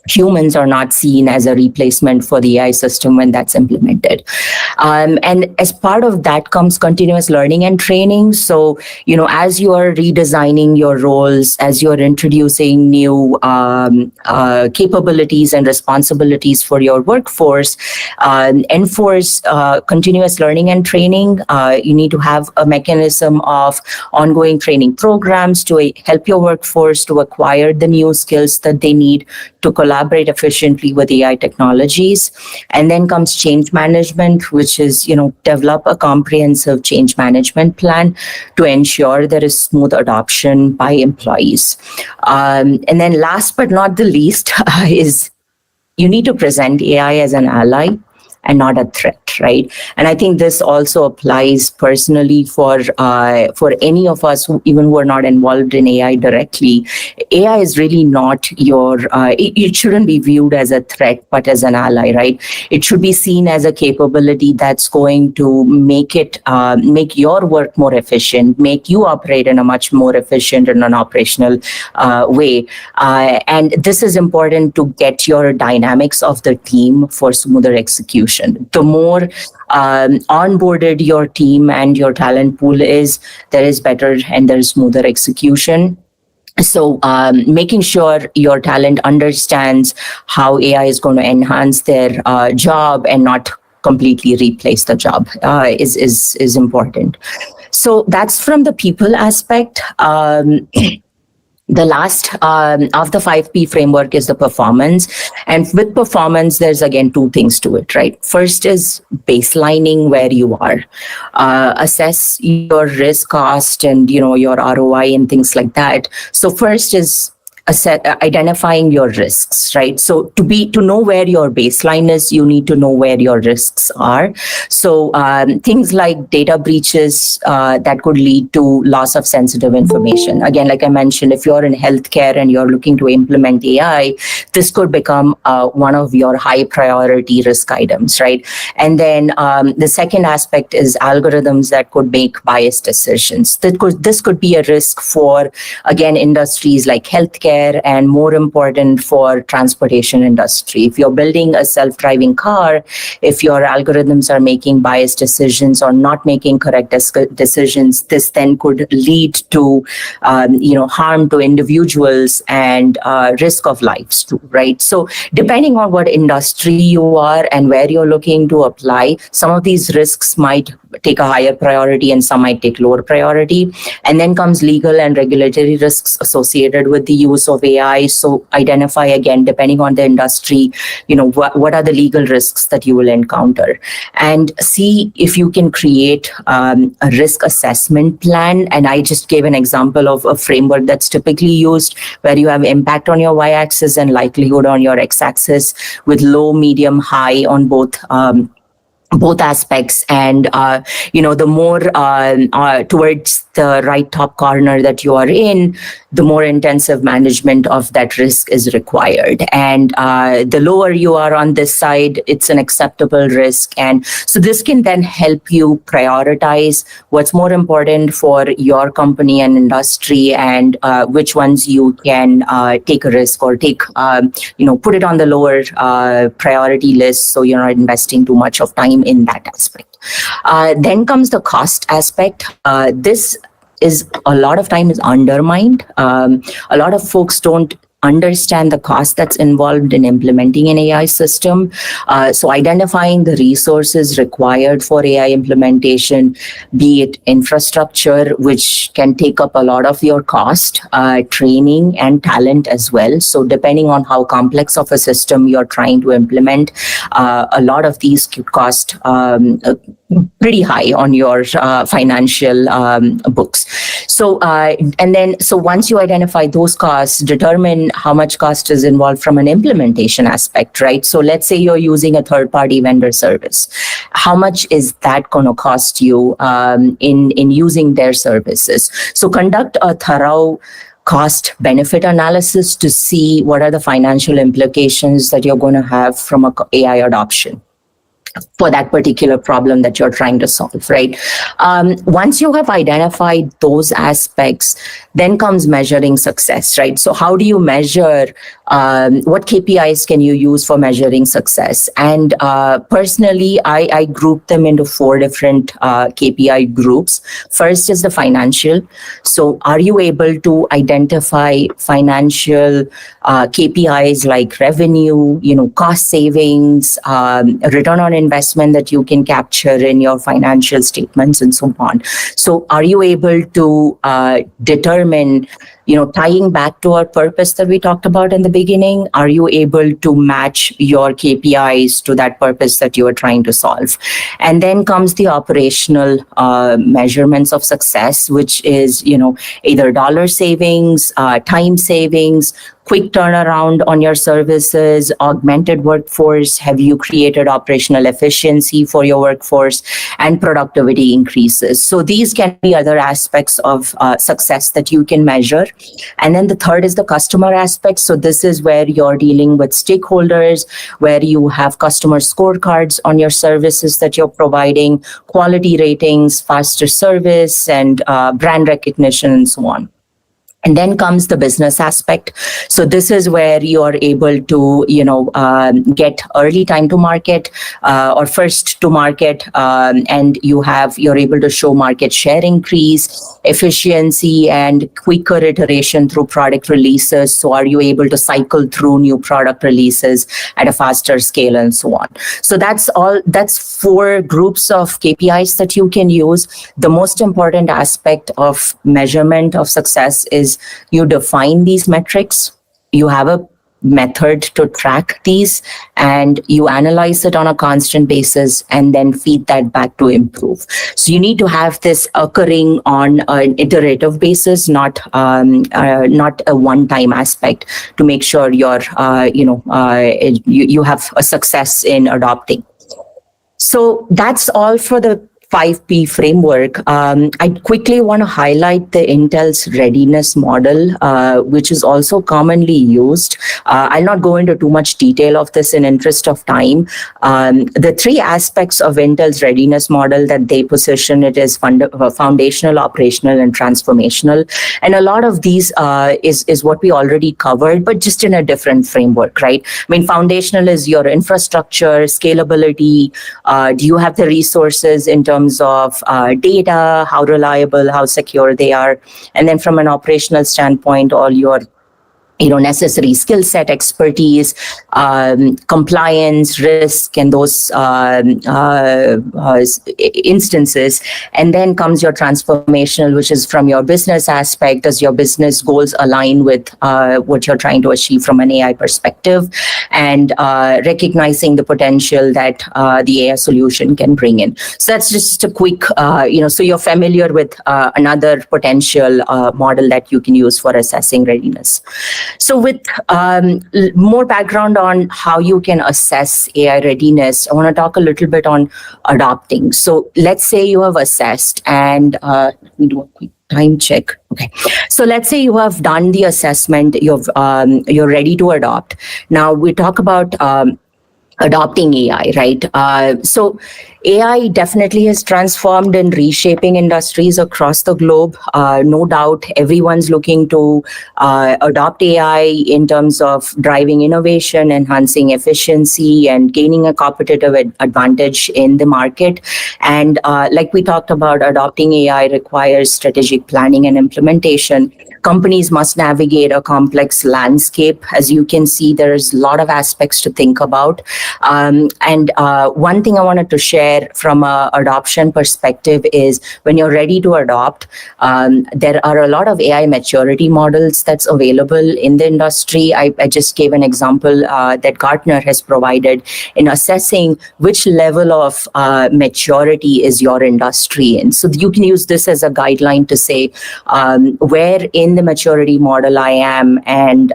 humans are not seen as a replacement for the AI system when that's implemented. And as part of that comes continuous learning and training. So, as you are redesigning your roles, as you're introducing new capabilities and responsibilities for your workforce, enforce continuous learning and training. You need to have a mechanism of ongoing training programs to help your workforce to acquire the new skills that they need to collaborate efficiently with AI technologies. And then comes change management, which is, develop a comprehensive change management plan to ensure there is smooth adoption by employees. And then last but not the least is you need to present AI as an ally and not a threat, right? And I think this also applies personally for any of us who are not involved in AI directly. AI is really not it shouldn't be viewed as a threat, but as an ally, right? It should be seen as a capability that's going to make your work more efficient, make you operate in a much more efficient and an operational way. And this is important to get your dynamics of the team for smoother execution. The more onboarded your team and your talent pool is, there is better and there is smoother execution. So making sure your talent understands how AI is going to enhance their job and not completely replace the job is important. So that's from the people aspect. The last of the 5P framework is the performance. And with performance, there's again two things to it, right? First is baselining where you are. Assess your risk cost and, your ROI and things like that. So first is identifying your risks, right? So to know where your baseline is, you need to know where your risks are. So things like data breaches that could lead to loss of sensitive information. Again, like I mentioned, if you're in healthcare and you're looking to implement AI, this could become one of your high priority risk items, right? And then the second aspect is algorithms that could make biased decisions. This could be a risk for, again, industries like healthcare rare and more important for transportation industry. If you're building a self-driving car, if your algorithms are making biased decisions or not making correct decisions, this then could lead to harm to individuals and risk of lives too, right? So depending on what industry you are and where you're looking to apply, some of these risks might take a higher priority and some might take lower priority. And then comes legal and regulatory risks associated with the use of AI. So identify again, depending on the industry, what are the legal risks that you will encounter, and see if you can create a risk assessment plan. And I just gave an example of a framework that's typically used where you have impact on your y-axis and likelihood on your x-axis, with low, medium, high on both aspects. And the more towards the right top corner that you are in, the more intensive management of that risk is required. And the lower you are on this side, it's an acceptable risk. And so this can then help you prioritize what's more important for your company and industry, and which ones you can take a risk or take, put it on the lower priority list, so you're not investing too much of time in that aspect. Then comes the cost aspect. This is a lot of time is undermined. A lot of folks don't understand the cost that's involved in implementing an AI system. So identifying the resources required for AI implementation, be it infrastructure, which can take up a lot of your cost, training and talent as well. So depending on how complex of a system you're trying to implement, a lot of these could cost pretty high on your financial books. So so once you identify those costs, determine how much cost is involved from an implementation aspect, right? So let's say you're using a third-party vendor service. How much is that going to cost you in using their services? So conduct a thorough cost benefit analysis to see what are the financial implications that you're going to have from a AI adoption for that particular problem that you're trying to solve, right? Once you have identified those aspects, then comes measuring success, right? So how do you measure, what KPIs can you use for measuring success? And personally, I group them into 4 different KPI groups. First is the financial. So are you able to identify financial KPIs like revenue, cost savings, return on investment that you can capture in your financial statements and so on. So are you able to determine, tying back to our purpose that we talked about in the beginning, are you able to match your KPIs to that purpose that you are trying to solve? And then comes the operational measurements of success, which is, either dollar savings, time savings, quick turnaround on your services, augmented workforce, have you created operational efficiency for your workforce, and productivity increases. So these can be other aspects of success that you can measure. And then the third is the customer aspect. So this is where you're dealing with stakeholders, where you have customer scorecards on your services that you're providing, quality ratings, faster service, and brand recognition, and so on. And then comes the business aspect. So this is where you're able to, get early time to market or first to market, and you're able to show market share increase, efficiency, and quicker iteration through product releases. So are you able to cycle through new product releases at a faster scale and so on? So that's 4 groups of KPIs that you can use. The most important aspect of measurement of success is you define these metrics, you have a method to track these, and you analyze it on a constant basis and then feed that back to improve. So you need to have this occurring on an iterative basis, not a one-time aspect, to make sure you have a success in adopting. So that's all for the 5P framework, I quickly want to highlight the Intel's readiness model, which is also commonly used. I'll not go into too much detail of this in interest of time. The three aspects of Intel's readiness model that they position it is foundational, operational, and transformational. And a lot of these is what we already covered, but just in a different framework, right? I mean, foundational is your infrastructure, scalability. Do you have the resources in terms of data, how reliable, how secure they are? And then from an operational standpoint, all your necessary skill set, expertise, compliance, risk, and those instances. And then comes your transformational, which is from your business aspect. Does your business goals align with what you're trying to achieve from an AI perspective? And recognizing the potential that the AI solution can bring in. So that's just a quick, so you're familiar with another potential model that you can use for assessing readiness. So with more background on how you can assess AI readiness, I want to talk a little bit on adopting. So let's say you have assessed and let me do a quick time check. Okay. So let's say you have done the assessment, you're ready to adopt. Now we talk about adopting AI, right? So AI definitely has transformed and reshaping industries across the globe. No doubt everyone's looking to adopt AI in terms of driving innovation, enhancing efficiency, and gaining a competitive advantage in the market. And like we talked about, adopting AI requires strategic planning and implementation. Companies must navigate a complex landscape. As you can see, there's a lot of aspects to think about. And one thing I wanted to share from an adoption perspective is when you're ready to adopt, there are a lot of AI maturity models that's available in the industry. I just gave an example that Gartner has provided in assessing which level of maturity is your industry in. So you can use this as a guideline to say where in the maturity model I am and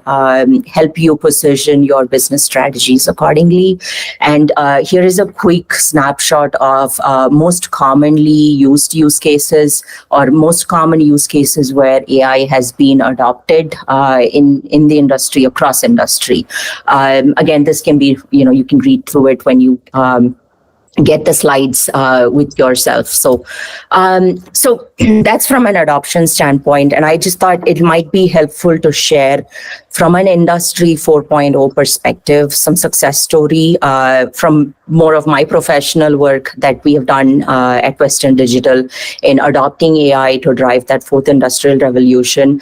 help you position your business strategies accordingly. And here is a quick snapshot of most commonly used use cases or most common use cases where AI has been adopted in the industry, across industry. Again, this can be, you can read through it when you get the slides with yourself. So that's from an adoption standpoint. And I just thought it might be helpful to share from an industry 4.0 perspective, some success story from more of my professional work that we have done at Western Digital in adopting AI to drive that fourth industrial revolution.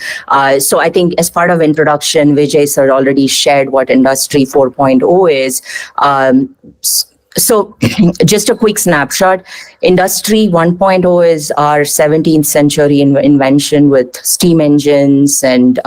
So I think as part of introduction, Vijay sir already shared what industry 4.0 is. So just a quick snapshot, industry 1.0 is our 17th century invention with steam engines and,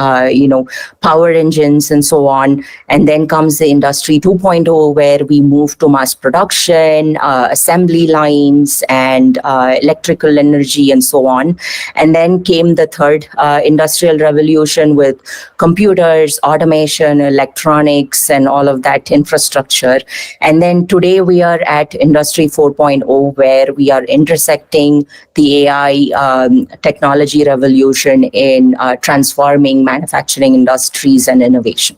power engines and so on. And then comes the industry 2.0 where we move to mass production, assembly lines and electrical energy and so on. And then came the third industrial revolution with computers, automation, electronics, and all of that infrastructure. And then today we are at Industry 4.0, where we are intersecting the AI technology revolution in transforming manufacturing industries and innovation.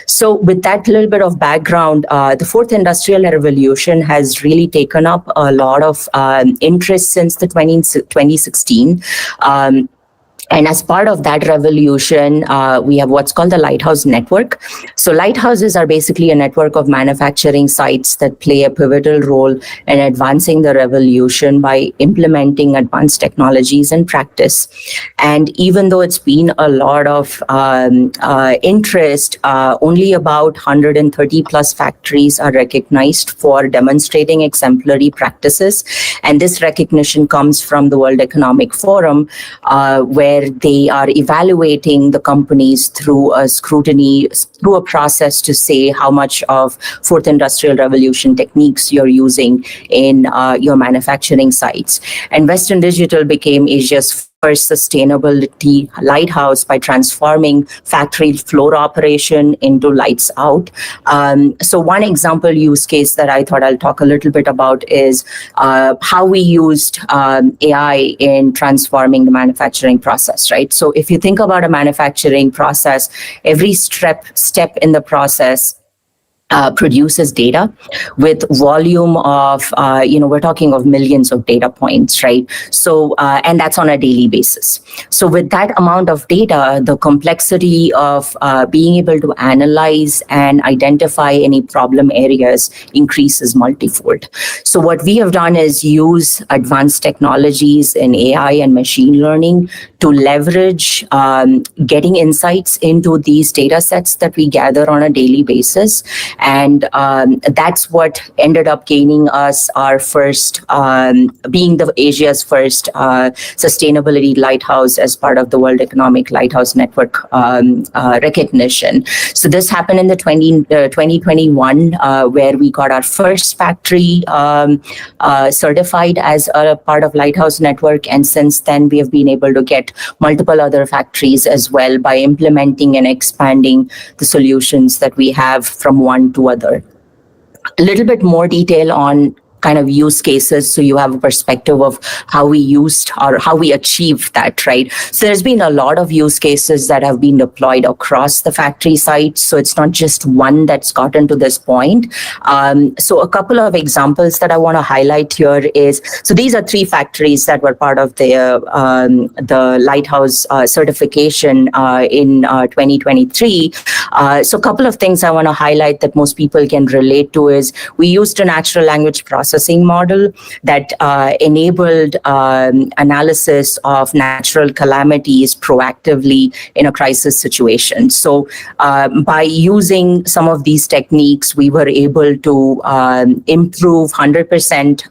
So with that little bit of background, the fourth industrial revolution has really taken up a lot of interest since the 2016. And as part of that revolution, we have what's called the Lighthouse Network. So lighthouses are basically a network of manufacturing sites that play a pivotal role in advancing the revolution by implementing advanced technologies in practice. And even though it's been a lot of interest, only about 130 plus factories are recognized for demonstrating exemplary practices. And this recognition comes from the World Economic Forum, where they are evaluating the companies through a scrutiny, through a process to say how much of fourth industrial revolution techniques you're using in your manufacturing sites. And Western Digital became Asia's first sustainability lighthouse by transforming factory floor operation into lights out. So one example use case that I thought I'll talk a little bit about is how we used AI in transforming the manufacturing process, right? So if you think about a manufacturing process, every step in the process produces data with volume of, we're talking of millions of data points, right? So, and that's on a daily basis. So with that amount of data, the complexity of being able to analyze and identify any problem areas increases multifold. So what we have done is use advanced technologies in AI and machine learning to leverage getting insights into these data sets that we gather on a daily basis. And that's what ended up gaining us our first, being the Asia's first sustainability lighthouse as part of the World Economic Lighthouse Network recognition. So this happened in the 2021, where we got our first factory certified as a part of Lighthouse Network. And since then, we have been able to get multiple other factories as well by implementing and expanding the solutions that we have from one to other. A little bit more detail on kind of use cases so you have a perspective of how we used or how we achieved that, right? So there's been a lot of use cases that have been deployed across the factory sites. So it's not just one that's gotten to this point. So a couple of examples that I want to highlight here is, so these are 3 factories that were part of the Lighthouse certification in 2023. So a couple of things I want to highlight that most people can relate to is we used a natural language processing model that enabled analysis of natural calamities proactively in a crisis situation. So by using some of these techniques, we were able to improve 100%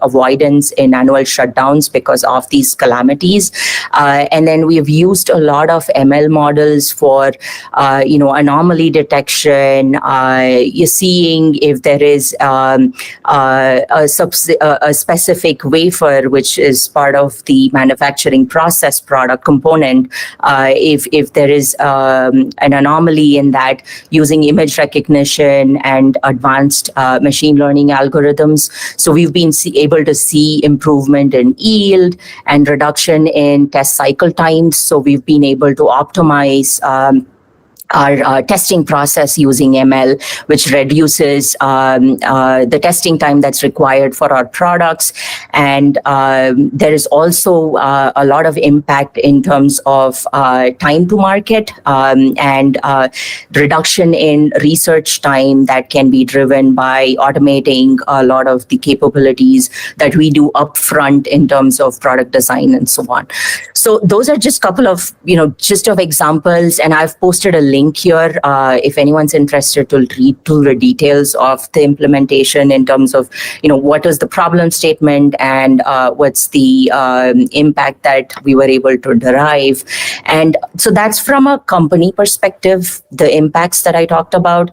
avoidance in annual shutdowns because of these calamities. And then we have used a lot of ML models for, anomaly detection, you're seeing if there is a specific wafer, which is part of the manufacturing process product component, if there is an anomaly in that, using image recognition and advanced machine learning algorithms. So we've been able to see improvement in yield and reduction in test cycle times. So we've been able to optimize our testing process using ML, which reduces the testing time that's required for our products. And there is also a lot of impact in terms of time to market and reduction in research time that can be driven by automating a lot of the capabilities that we do upfront in terms of product design and so on. So those are just a couple of, just of examples, and I've posted a link here if anyone's interested to read through the details of the implementation in terms of, what is the problem statement and what's the impact that we were able to derive. And so that's from a company perspective, the impacts that I talked about.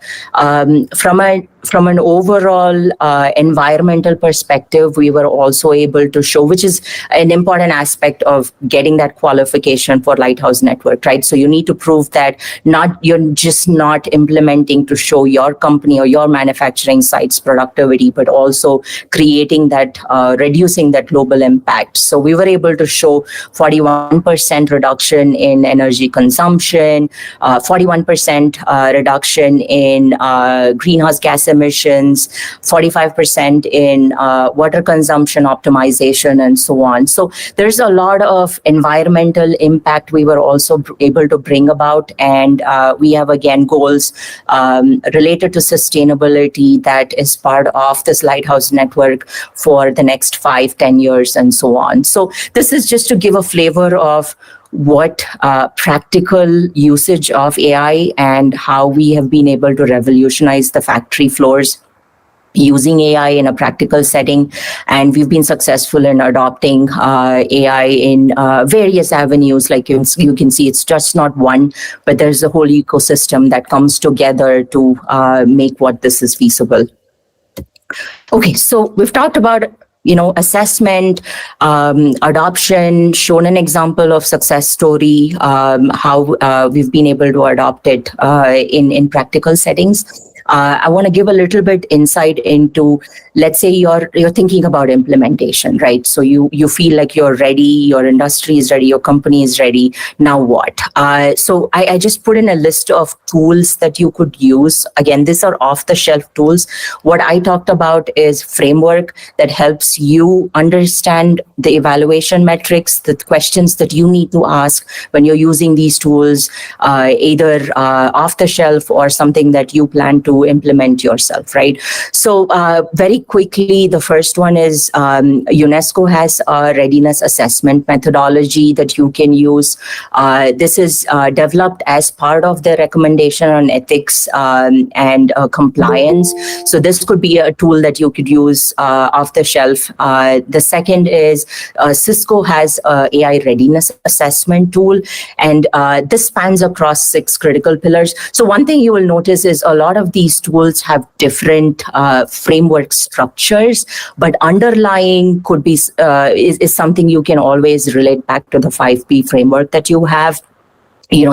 From an overall environmental perspective, we were also able to show, which is an important aspect of getting that qualification for Lighthouse Network, right? So you need to prove that you're just not implementing to show your company or your manufacturing site's productivity, but also creating that, reducing that global impact. So we were able to show 41% reduction in energy consumption, 41% reduction in greenhouse gas emissions, 45% in water consumption optimization, and so on. So there's a lot of environmental impact we were also able to bring about. And we have, again, goals related to sustainability that is part of this Lighthouse Network for the next 5-10 years and so on. So this is just to give a flavor of what practical usage of AI and how we have been able to revolutionize the factory floors using AI in a practical setting. And we've been successful in adopting AI in various avenues. Like you can see, it's just not one, but there's a whole ecosystem that comes together to make what this is feasible. Okay, so we've talked about assessment, adoption, shown an example of success story, how we've been able to adopt it in practical settings. I want to give a little bit insight into, let's say you're thinking about implementation, right? So you feel like you're ready, your industry is ready, your company is ready. Now what? So I just put in a list of tools that you could use. Again, these are off-the-shelf tools. What I talked about is framework that helps you understand the evaluation metrics, the questions that you need to ask when you're using these tools, either off the shelf or something that you plan to implement yourself, right? So very quickly, the first one is UNESCO has a readiness assessment methodology that you can use. This is developed as part of the recommendation on ethics and compliance. So this could be a tool that you could use off the shelf. The second is Cisco has a AI readiness assessment tool, and this spans across 6 critical pillars. So one thing you will notice is a lot of these tools have different framework structures, but underlying could be is something you can always relate back to the 5P framework that you have.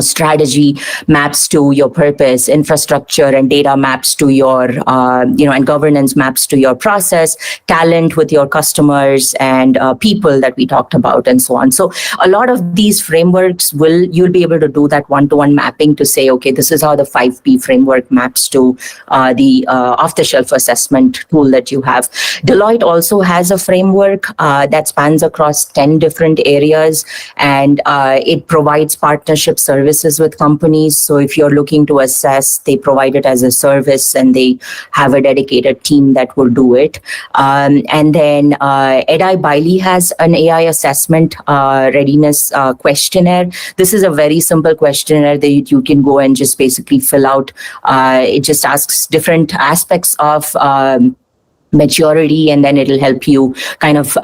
Strategy maps to your purpose, infrastructure and data maps to your, and governance maps to your process, talent with your customers and people that we talked about and so on. So a lot of these frameworks you'll be able to do that one-to-one mapping to say, okay, this is how the 5P framework maps to the off-the-shelf assessment tool that you have. Deloitte also has a framework that spans across 10 different areas, and it provides partnerships services with companies. So if you're looking to assess, they provide it as a service and they have a dedicated team that will do it. And then EDI Bailey has an AI assessment readiness questionnaire. This is a very simple questionnaire that you can go and just basically fill out. It just asks different aspects of maturity, and then it'll help you kind of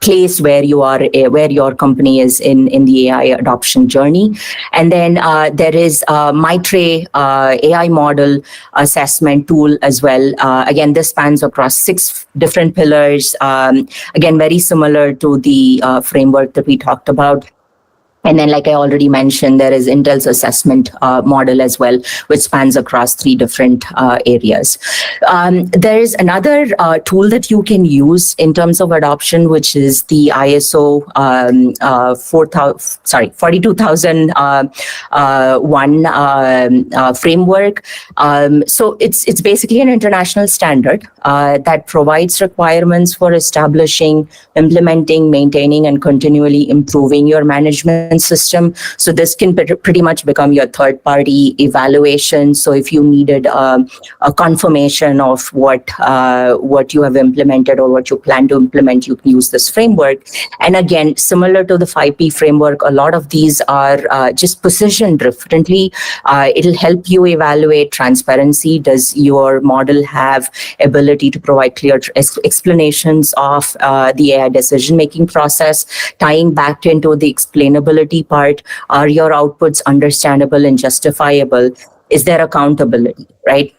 place where you are, where your company is in the AI adoption journey. And then there is Maitre AI model assessment tool as well. Again, this spans across 6 different pillars. Again, very similar to the framework that we talked about. And then, like I already mentioned, there is Intel's assessment model as well, which spans across 3 different areas. There is another tool that you can use in terms of adoption, which is the ISO 42001 framework. So it's basically an international standard that provides requirements for establishing, implementing, maintaining, and continually improving your management system. So this can pretty much become your third-party evaluation. So if you needed a confirmation of what you have implemented or what you plan to implement, you can use this framework. And again, similar to the 5P framework, a lot of these are just positioned differently. It'll help you evaluate transparency. Does your model have ability to provide clear explanations of the AI decision-making process, tying back into the explainability part? Are your outputs understandable and justifiable? Is there accountability, right?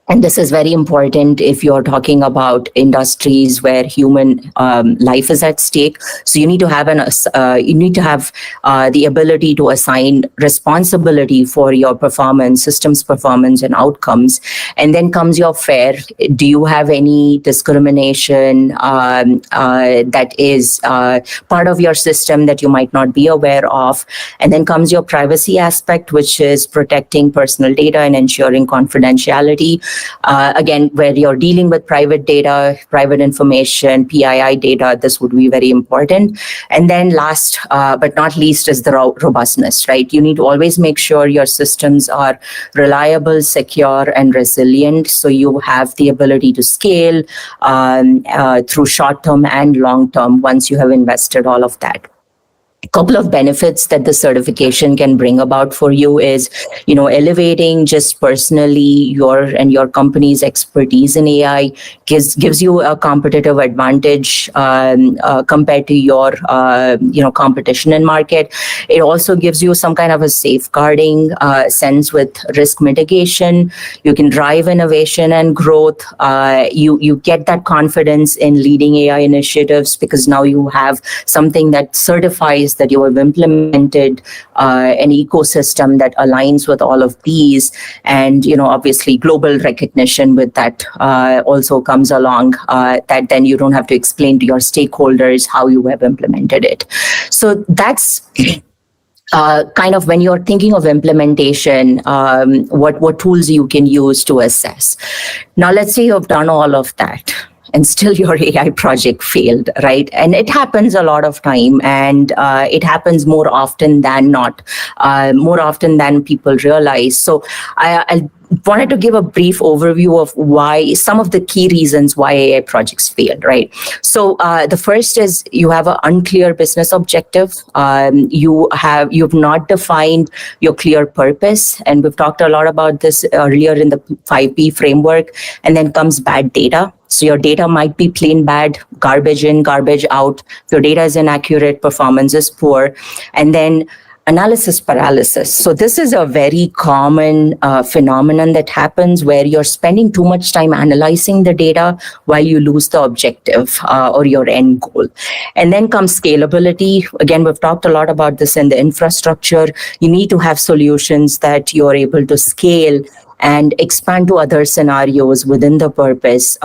And this is very important if you're talking about industries where human life is at stake. So you need to have the ability to assign responsibility for your performance, systems performance, and outcomes. And then comes your fair. Do you have any discrimination that is part of your system that you might not be aware of? And then comes your privacy aspect, which is protecting personal data and ensuring confidentiality. Again, where you're dealing with private data, private information, PII data, this would be very important. And then last but not least is the robustness, right? You need to always make sure your systems are reliable, secure, and resilient. So you have the ability to scale through short-term and long-term once you have invested all of that. couple of benefits that the certification can bring about for you is, elevating just personally your company's expertise in AI gives you a competitive advantage compared to your competition in market. It also gives you some kind of a safeguarding sense with risk mitigation. You can drive innovation and growth. You get that confidence in leading AI initiatives because now you have something that certifies that you have implemented an ecosystem that aligns with all of these. And, obviously global recognition with that also comes along, that then you don't have to explain to your stakeholders how you have implemented it. So that's kind of when you're thinking of implementation, what tools you can use to assess. Now, let's say you've done all of that and still your AI project failed, right? And it happens a lot of time, and it happens more often than not, more often than people realize. So I wanted to give a brief overview of why, some of the key reasons why AI projects failed, right? So the first is you have an unclear business objective. You've not defined your clear purpose. And we've talked a lot about this earlier in the 5P framework. And then comes bad data. So your data might be plain bad, garbage in, garbage out. If your data is inaccurate, performance is poor. And then analysis paralysis. So this is a very common phenomenon that happens where you're spending too much time analyzing the data while you lose the objective or your end goal. And then comes scalability. Again, we've talked a lot about this in the infrastructure. You need to have solutions that you're able to scale and expand to other scenarios within the purpose,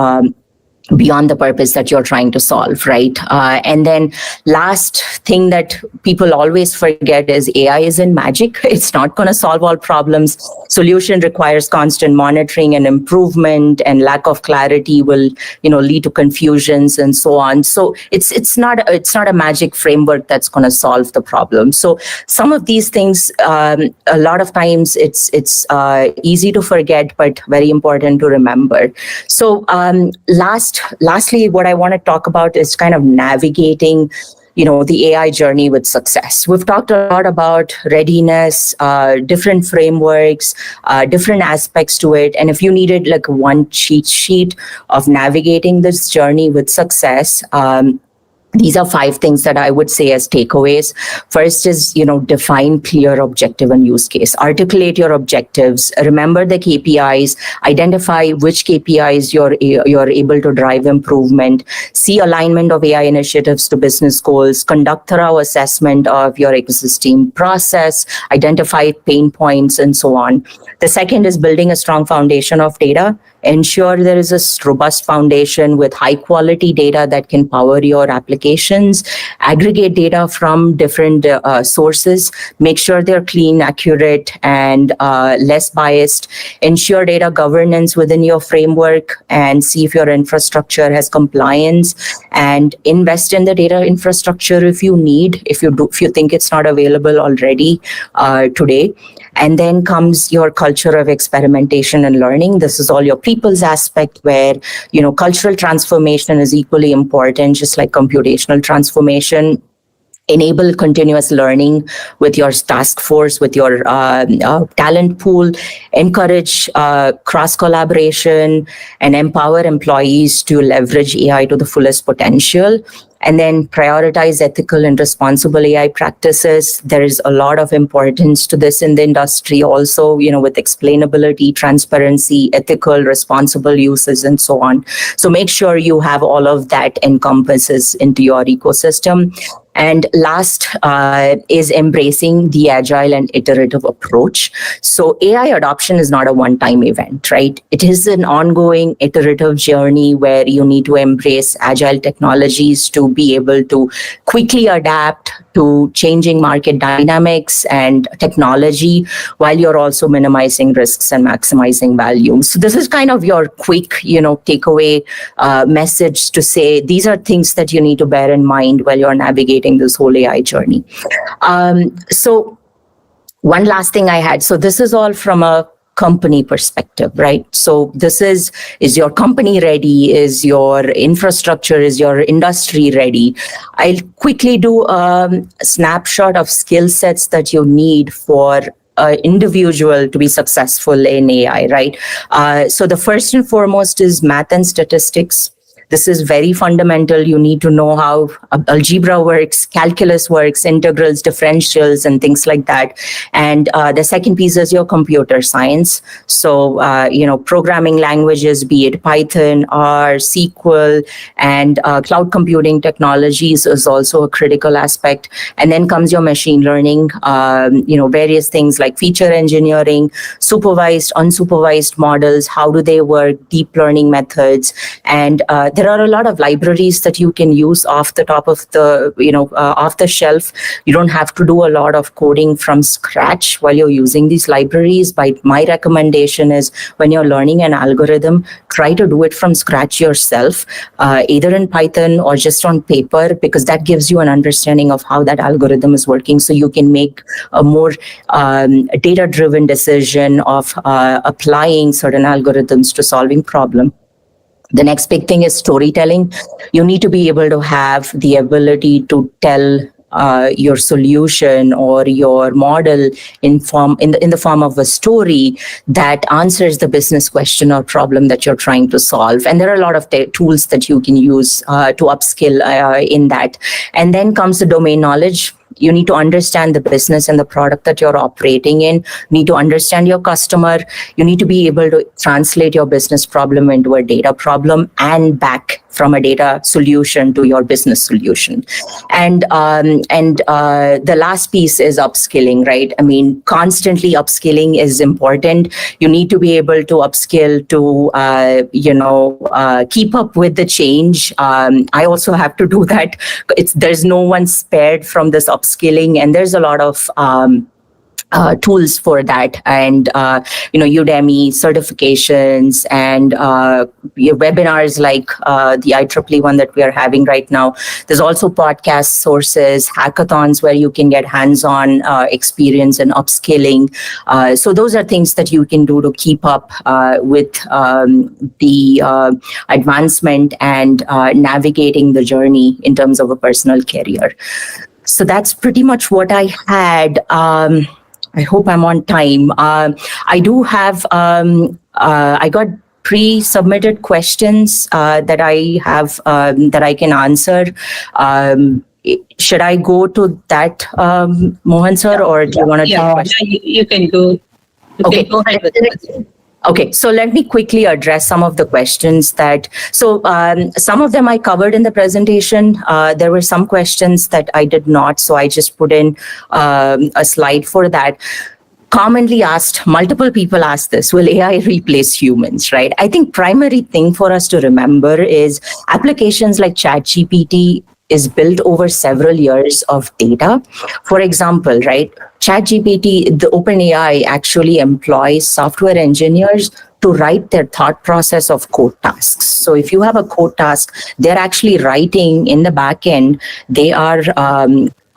beyond the purpose that you're trying to solve, right? And then last thing that people always forget is AI isn't magic. It's not going to solve all problems. Solution requires constant monitoring and improvement, and lack of clarity will, lead to confusions and so on. So it's not a magic framework that's going to solve the problem. So some of these things, a lot of times it's easy to forget, but very important to remember. So lastly, what I want to talk about is kind of navigating, the AI journey with success. We've talked a lot about readiness, different frameworks, different aspects to it. And if you needed like one cheat sheet of navigating this journey with success, these are 5 things that I would say as takeaways. First is, define clear objective and use case. Articulate your objectives. Remember the KPIs. Identify which KPIs you're able to drive improvement. See alignment of AI initiatives to business goals. Conduct thorough assessment of your existing process. Identify pain points and so on. The second is building a strong foundation of data. Ensure there is a robust foundation with high quality data that can power your applications. Aggregate data from different sources. Make sure they're clean, accurate, and less biased. Ensure data governance within your framework and see if your infrastructure has compliance. And invest in the data infrastructure if you need, if you think it's not available already today. And then comes your culture of experimentation and learning. This is all your people's aspect where, cultural transformation is equally important, just like computational transformation. Enable continuous learning with your task force, with your talent pool. Encourage cross collaboration and empower employees to leverage AI to the fullest potential. And then prioritize ethical and responsible AI practices. There is a lot of importance to this in the industry also, with explainability, transparency, ethical, responsible uses, and so on. So make sure you have all of that encompasses into your ecosystem. And last is embracing the agile and iterative approach. So AI adoption is not a one-time event, right? It is an ongoing iterative journey where you need to embrace agile technologies to be able to quickly adapt to changing market dynamics and technology while you're also minimizing risks and maximizing value. So this is kind of your quick, takeaway message to say these are things that you need to bear in mind while you're navigating this whole AI journey. So one last thing I had. So this is all from a company perspective, right? So this is your company ready? Is your infrastructure, is your industry ready? I'll quickly do a snapshot of skill sets that you need for an individual to be successful in AI, right? So the first and foremost is math and statistics. This is very fundamental. You need to know how algebra works, calculus works, integrals, differentials, and things like that. And the second piece is your computer science. So, programming languages, be it Python, R, SQL, and cloud computing technologies is also a critical aspect. And then comes your machine learning, various things like feature engineering, supervised, unsupervised models, how do they work, deep learning methods, and there are a lot of libraries that you can use off the top of the, off the shelf. You don't have to do a lot of coding from scratch while you're using these libraries. But my recommendation is when you're learning an algorithm, try to do it from scratch yourself, either in Python or just on paper, because that gives you an understanding of how that algorithm is working. So you can make a more data-driven decision of applying certain algorithms to solving problem. The next big thing is storytelling. You need to be able to have the ability to tell your solution or your model in the form of a story that answers the business question or problem that you're trying to solve. And there are a lot of tools that you can use to upskill in that. And then comes the domain knowledge. You need to understand the business and the product that you're operating in. You need to understand your customer. You need to be able to translate your business problem into a data problem and back from a data solution to your business solution. And the last piece is upskilling, right? I mean, constantly upskilling is important. You need to be able to upskill to, keep up with the change. I also have to do that. There's no one spared from this upskilling, and there's a lot of tools for that, and Udemy certifications and webinars like the IEEE one that we are having right now. There's also podcast sources, hackathons where you can get hands-on experience and upskilling. So those are things that you can do to keep up with the advancement and navigating the journey in terms of a personal career. So that's pretty much what I had. I hope I'm on time. I do have, I got pre-submitted questions that I have, that I can answer. Should I go to that, Mohan sir, or do you want to take questions? You can go. You can go ahead with it. Okay, so let me quickly address some of the questions some of them I covered in the presentation. There were some questions that I did not, so I just put in a slide for that. Commonly asked, multiple people ask this, will AI replace humans, right? I think primary thing for us to remember is applications like ChatGPT is built over several years of data. For example, right, ChatGPT, the OpenAI actually employs software engineers to write their thought process of code tasks. So if you have a code task, they're actually writing in the back end, they are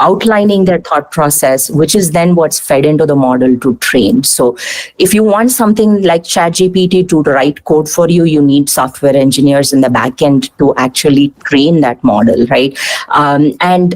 outlining their thought process, which is then what's fed into the model to train. So if you want something like ChatGPT to write code for you, you need software engineers in the back end to actually train that model, right? And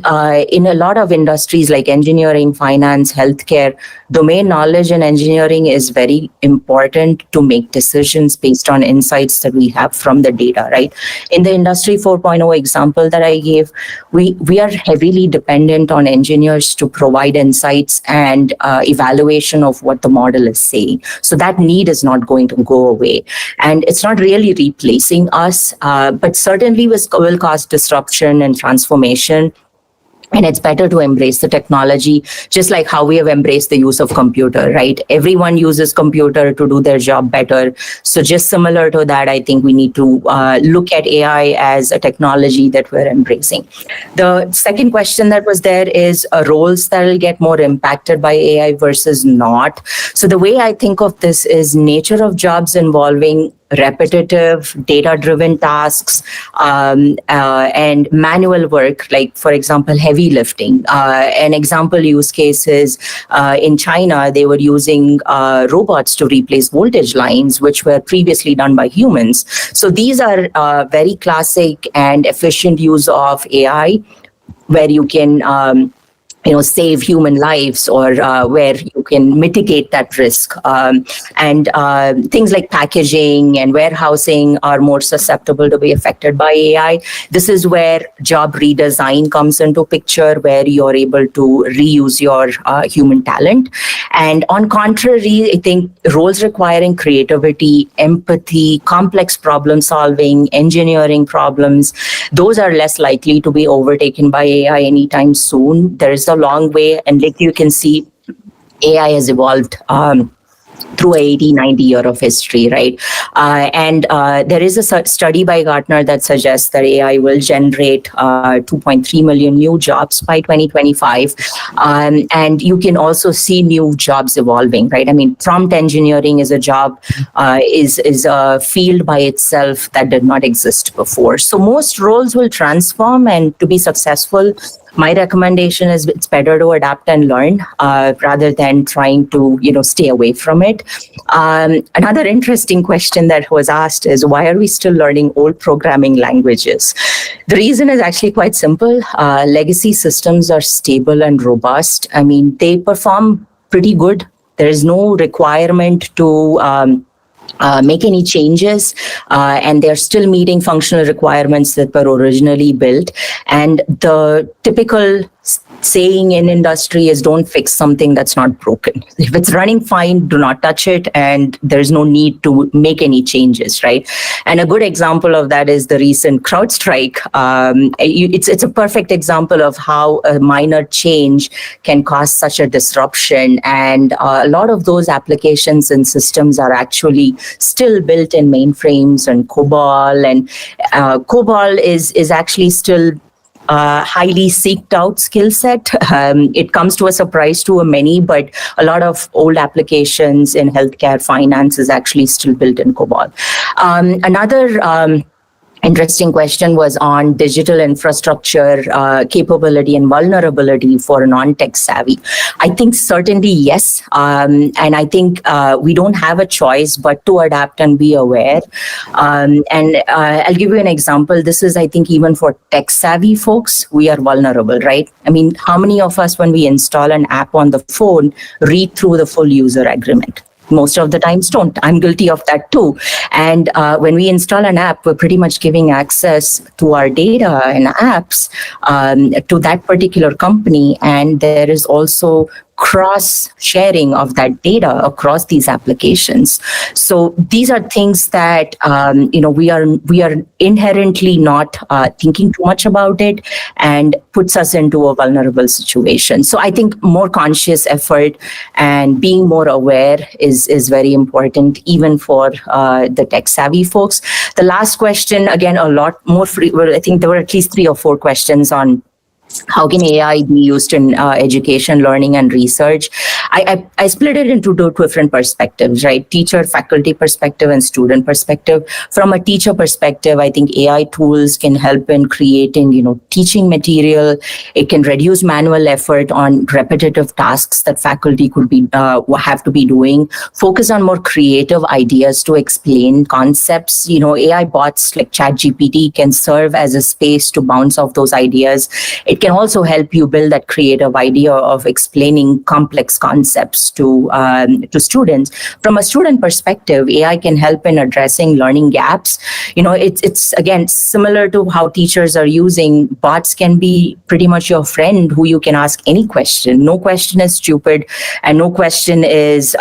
in a lot of industries like engineering, finance, healthcare, domain knowledge and engineering is very important to make decisions based on insights that we have from the data, right? In the Industry 4.0 example that I gave, we are heavily dependent on engineers to provide insights and evaluation of what the model is saying. So that need is not going to go away. And it's not really replacing us, but certainly will cause disruption and transformation. And it's better to embrace the technology, just like how we have embraced the use of computer, right? Everyone uses computer to do their job better. So just similar to that, I think we need to look at AI as a technology that we're embracing. The second question that was there is roles that will get more impacted by AI versus not. So the way I think of this is nature of jobs involving repetitive, data-driven tasks, and manual work, like, for example, heavy lifting. An example use case is in China, they were using robots to replace voltage lines, which were previously done by humans. So these are very classic and efficient use of AI, where you can save human lives, or where you can mitigate that risk. And things like packaging and warehousing are more susceptible to be affected by AI. This is where job redesign comes into picture, where you're able to reuse your human talent. And on contrary, I think roles requiring creativity, empathy, complex problem solving, engineering problems, those are less likely to be overtaken by AI anytime soon. There is a long way, and like you can see, AI has evolved through 80, 90 year of history, right? And there is a study by Gartner that suggests that AI will generate 2.3 million new jobs by 2025. And you can also see new jobs evolving, right? I mean, prompt engineering is a job, is a field by itself that did not exist before. So most roles will transform, and to be successful, my recommendation is it's better to adapt and learn rather than trying to, stay away from it. Another interesting question that was asked is, why are we still learning old programming languages? The reason is actually quite simple. Legacy systems are stable and robust. I mean, they perform pretty good. There is no requirement to make any changes, and they're still meeting functional requirements that were originally built. And the typical saying in industry is, don't fix something that's not broken. If it's running fine, do not touch it, and there's no need to make any changes, right? And a good example of that is the recent CrowdStrike. It's a perfect example of how a minor change can cause such a disruption. And a lot of those applications and systems are actually still built in mainframes and COBOL, and COBOL is actually still highly seeked out skill set. It comes to a surprise to many, but a lot of old applications in healthcare, finance is actually still built in COBOL. Another interesting question was on digital infrastructure capability and vulnerability for non-tech savvy. I think certainly yes. And I think we don't have a choice but to adapt and be aware. And I'll give you an example. This is, I think, even for tech savvy folks, we are vulnerable, right? I mean, how many of us, when we install an app on the phone, read through the full user agreement? Most of the times don't. I'm guilty of that too. And when we install an app, we're pretty much giving access to our data and apps to that particular company. And there is also cross sharing of that data across these applications. So these are things that we are inherently not thinking too much about it, and puts us into a vulnerable situation. So I think more conscious effort and being more aware is very important, even for the tech savvy folks. The last question, again, a lot more free. Well, I think there were at least 3 or 4 questions on how can AI be used in education, learning, and research? I split it into 2 different perspectives, right? Teacher, faculty perspective, and student perspective. From a teacher perspective, I think AI tools can help in creating, teaching material. It can reduce manual effort on repetitive tasks that faculty could be have to be doing. Focus on more creative ideas to explain concepts. AI bots like ChatGPT can serve as a space to bounce off those ideas. It can also help you build that creative idea of explaining complex concepts to students. From a student perspective, AI can help in addressing learning gaps. It's again similar to how teachers are using bots. Can be pretty much your friend who you can ask any question. No question is stupid, and no question is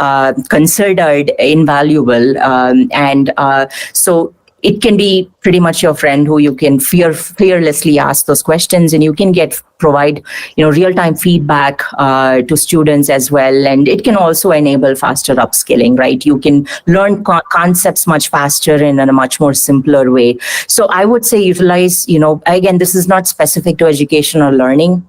considered invaluable. So it can be pretty much your friend who you can fearlessly ask those questions, and you can provide real-time feedback to students as well. And it can also enable faster upskilling, right? You can learn concepts much faster and in a much more simpler way. So I would say utilize, again, this is not specific to education or learning.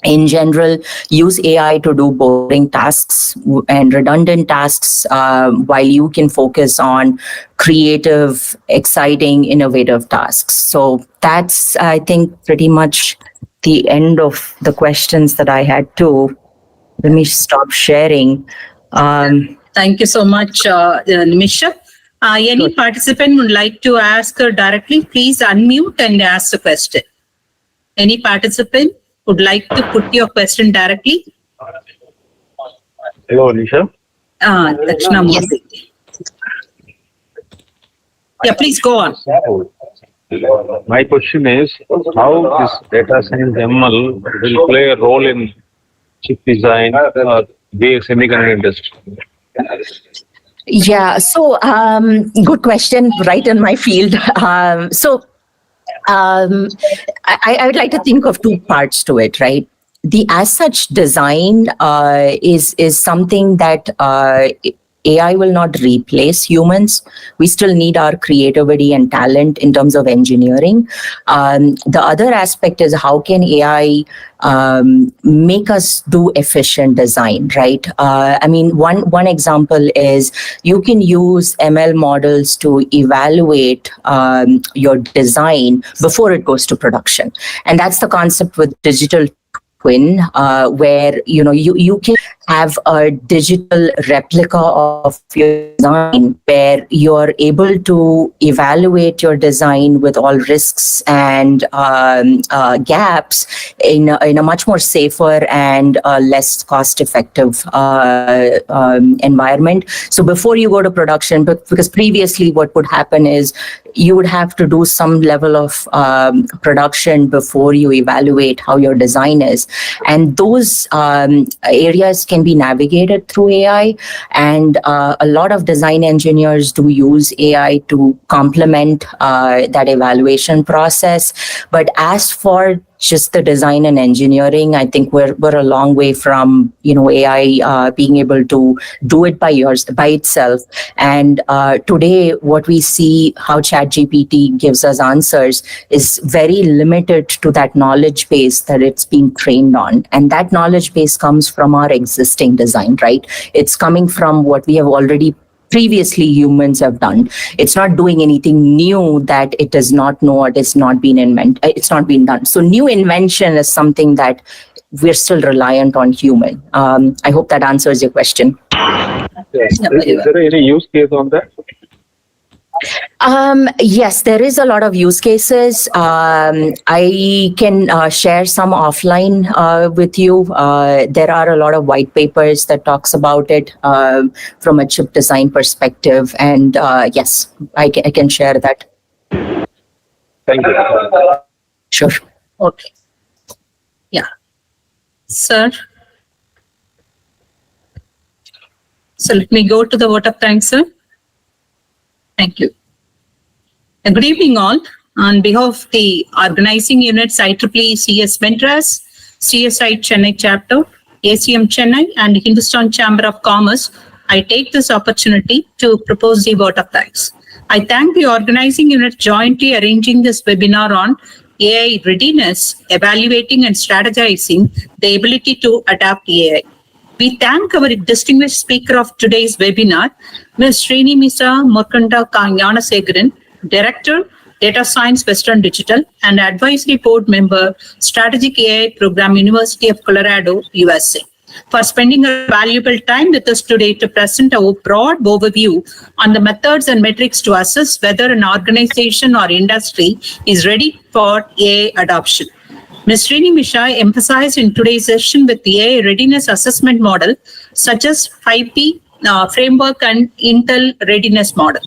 in general, use AI to do boring tasks and redundant tasks while you can focus on creative, exciting, innovative tasks. So that's, I think, pretty much the end of the questions that I had too. Let me stop sharing. Thank you so much, Nimisha. Any participant would like to ask her directly, please unmute and ask the question. Any participant would like to put your question directly? Hello, Nisha. Dakshinamurthy. Yeah, please go on. My question is how this data science ML will play a role in chip design or the semiconductor industry? Yeah, so good question, right in my field. I would like to think of two parts to it, right? The as such design is something that AI will not replace humans. We still need our creativity and talent in terms of engineering. The other aspect is how can AI make us do efficient design, right? I mean, one example is you can use ML models to evaluate your design before it goes to production. And that's the concept with digital twin, where you can have a digital replica of your design where you're able to evaluate your design with all risks and gaps in a much more safer and less cost-effective environment. So before you go to production, because previously what would happen is you would have to do some level of production before you evaluate how your design is. And those areas can be navigated through AI. And a lot of design engineers do use AI to complement that evaluation process. But as for just the design and engineering, I think we're a long way from AI being able to do it by itself. And today, what we see how ChatGPT gives us answers is very limited to that knowledge base that it's being trained on, and that knowledge base comes from our existing design, right? It's coming from what we have already previously humans have done. It's not doing anything new that it does not know or it's not been done. So new invention is something that we're still reliant on human. I hope that answers your question. Is there any use case on that? Yes, there is a lot of use cases. I can share some offline with you. There are a lot of white papers that talks about it from a chip design perspective. And yes, I can share that. Thank you. Sure. Okay. Yeah. Sir. So let me go to the vote of thanks, sir. Thank you. Good evening, all. On behalf of the organizing units IEEE CS Madras, CSI Chennai chapter, ACM Chennai, and Hindustan Chamber of Commerce, I take this opportunity to propose the vote of thanks. I thank the organizing unit jointly arranging this webinar on AI readiness, evaluating and strategizing the ability to adapt AI. We thank our distinguished speaker of today's webinar, Ms. Srinimisha Morkonda Gnanasekaran, Director, Data Science Western Digital, and Advisory Board Member, Strategic AI Program, University of Colorado, USA, for spending a valuable time with us today to present a broad overview on the methods and metrics to assess whether an organization or industry is ready for AI adoption. Ms. Srinimisha emphasized in today's session with the AI readiness assessment model, such as 5P framework and Intel readiness model.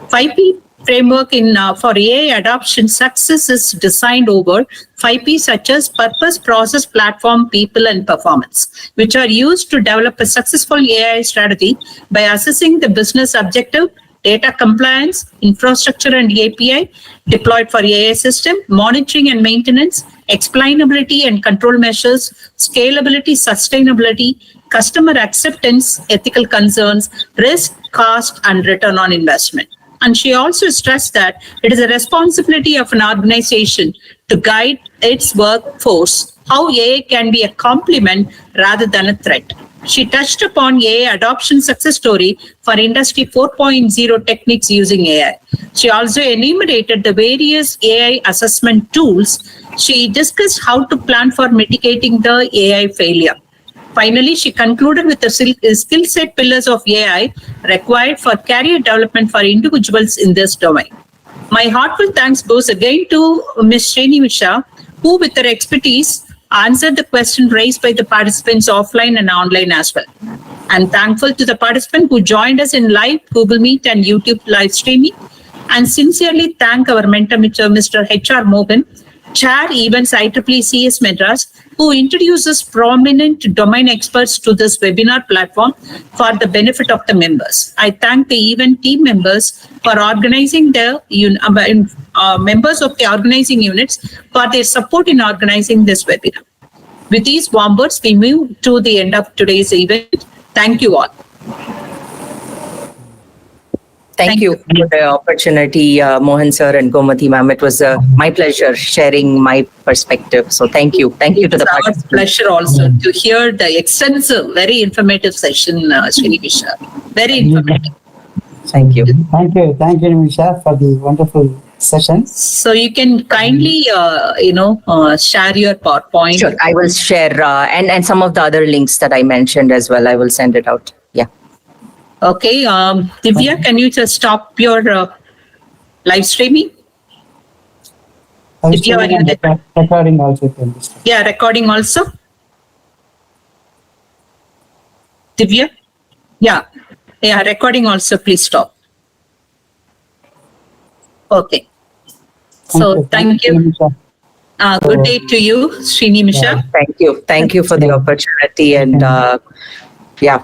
5P framework for AI adoption success is designed over 5P, such as purpose, process, platform, people, and performance, which are used to develop a successful AI strategy by assessing the business objective, data compliance, infrastructure and API deployed for AI system, monitoring and maintenance, explainability and control measures, scalability, sustainability, customer acceptance, ethical concerns, risk, cost, and return on investment. And she also stressed that it is a responsibility of an organization to guide its workforce how AI can be a complement rather than a threat. She touched upon AI adoption success story for Industry 4.0 techniques using AI. She also enumerated the various AI assessment tools. She discussed how to plan for mitigating the AI failure. Finally, she concluded with the skill set pillars of AI required for career development for individuals in this domain. My heartfelt thanks goes again to Ms. Srinimisha, who with her expertise answered the question raised by the participants offline and online as well. I'm thankful to the participant who joined us in live Google Meet and YouTube live streaming, and sincerely thank our mentor, Mr. H.R. Mohan, Chair Events IEEE CS Madras, who introduces prominent domain experts to this webinar platform for the benefit of the members. I thank the event team members for organizing the members of the organizing units for their support in organizing this webinar. With these warm words, we move to the end of today's event. Thank you all. Thank you for the opportunity, Mohan sir and Komathy ma'am. It was my pleasure sharing my perspective. So thank you. Thank you to the It's our participants. pleasure also to hear the extensive, very informative session, Srinimisha. Very informative. Thank you. Thank you, Nimisha, for the wonderful session. So you can kindly, share your PowerPoint. Sure, I will share and some of the other links that I mentioned as well. I will send it out. Yeah. Okay, Divya, can you just stop your live streaming? Divya, are you there? Recording also can be started. Yeah, recording also. Divya? Yeah, recording also, please stop. Okay. So thank you. Nimisha. Good day to you, Srinimisha. Thank you. Thank you for the opportunity and yeah.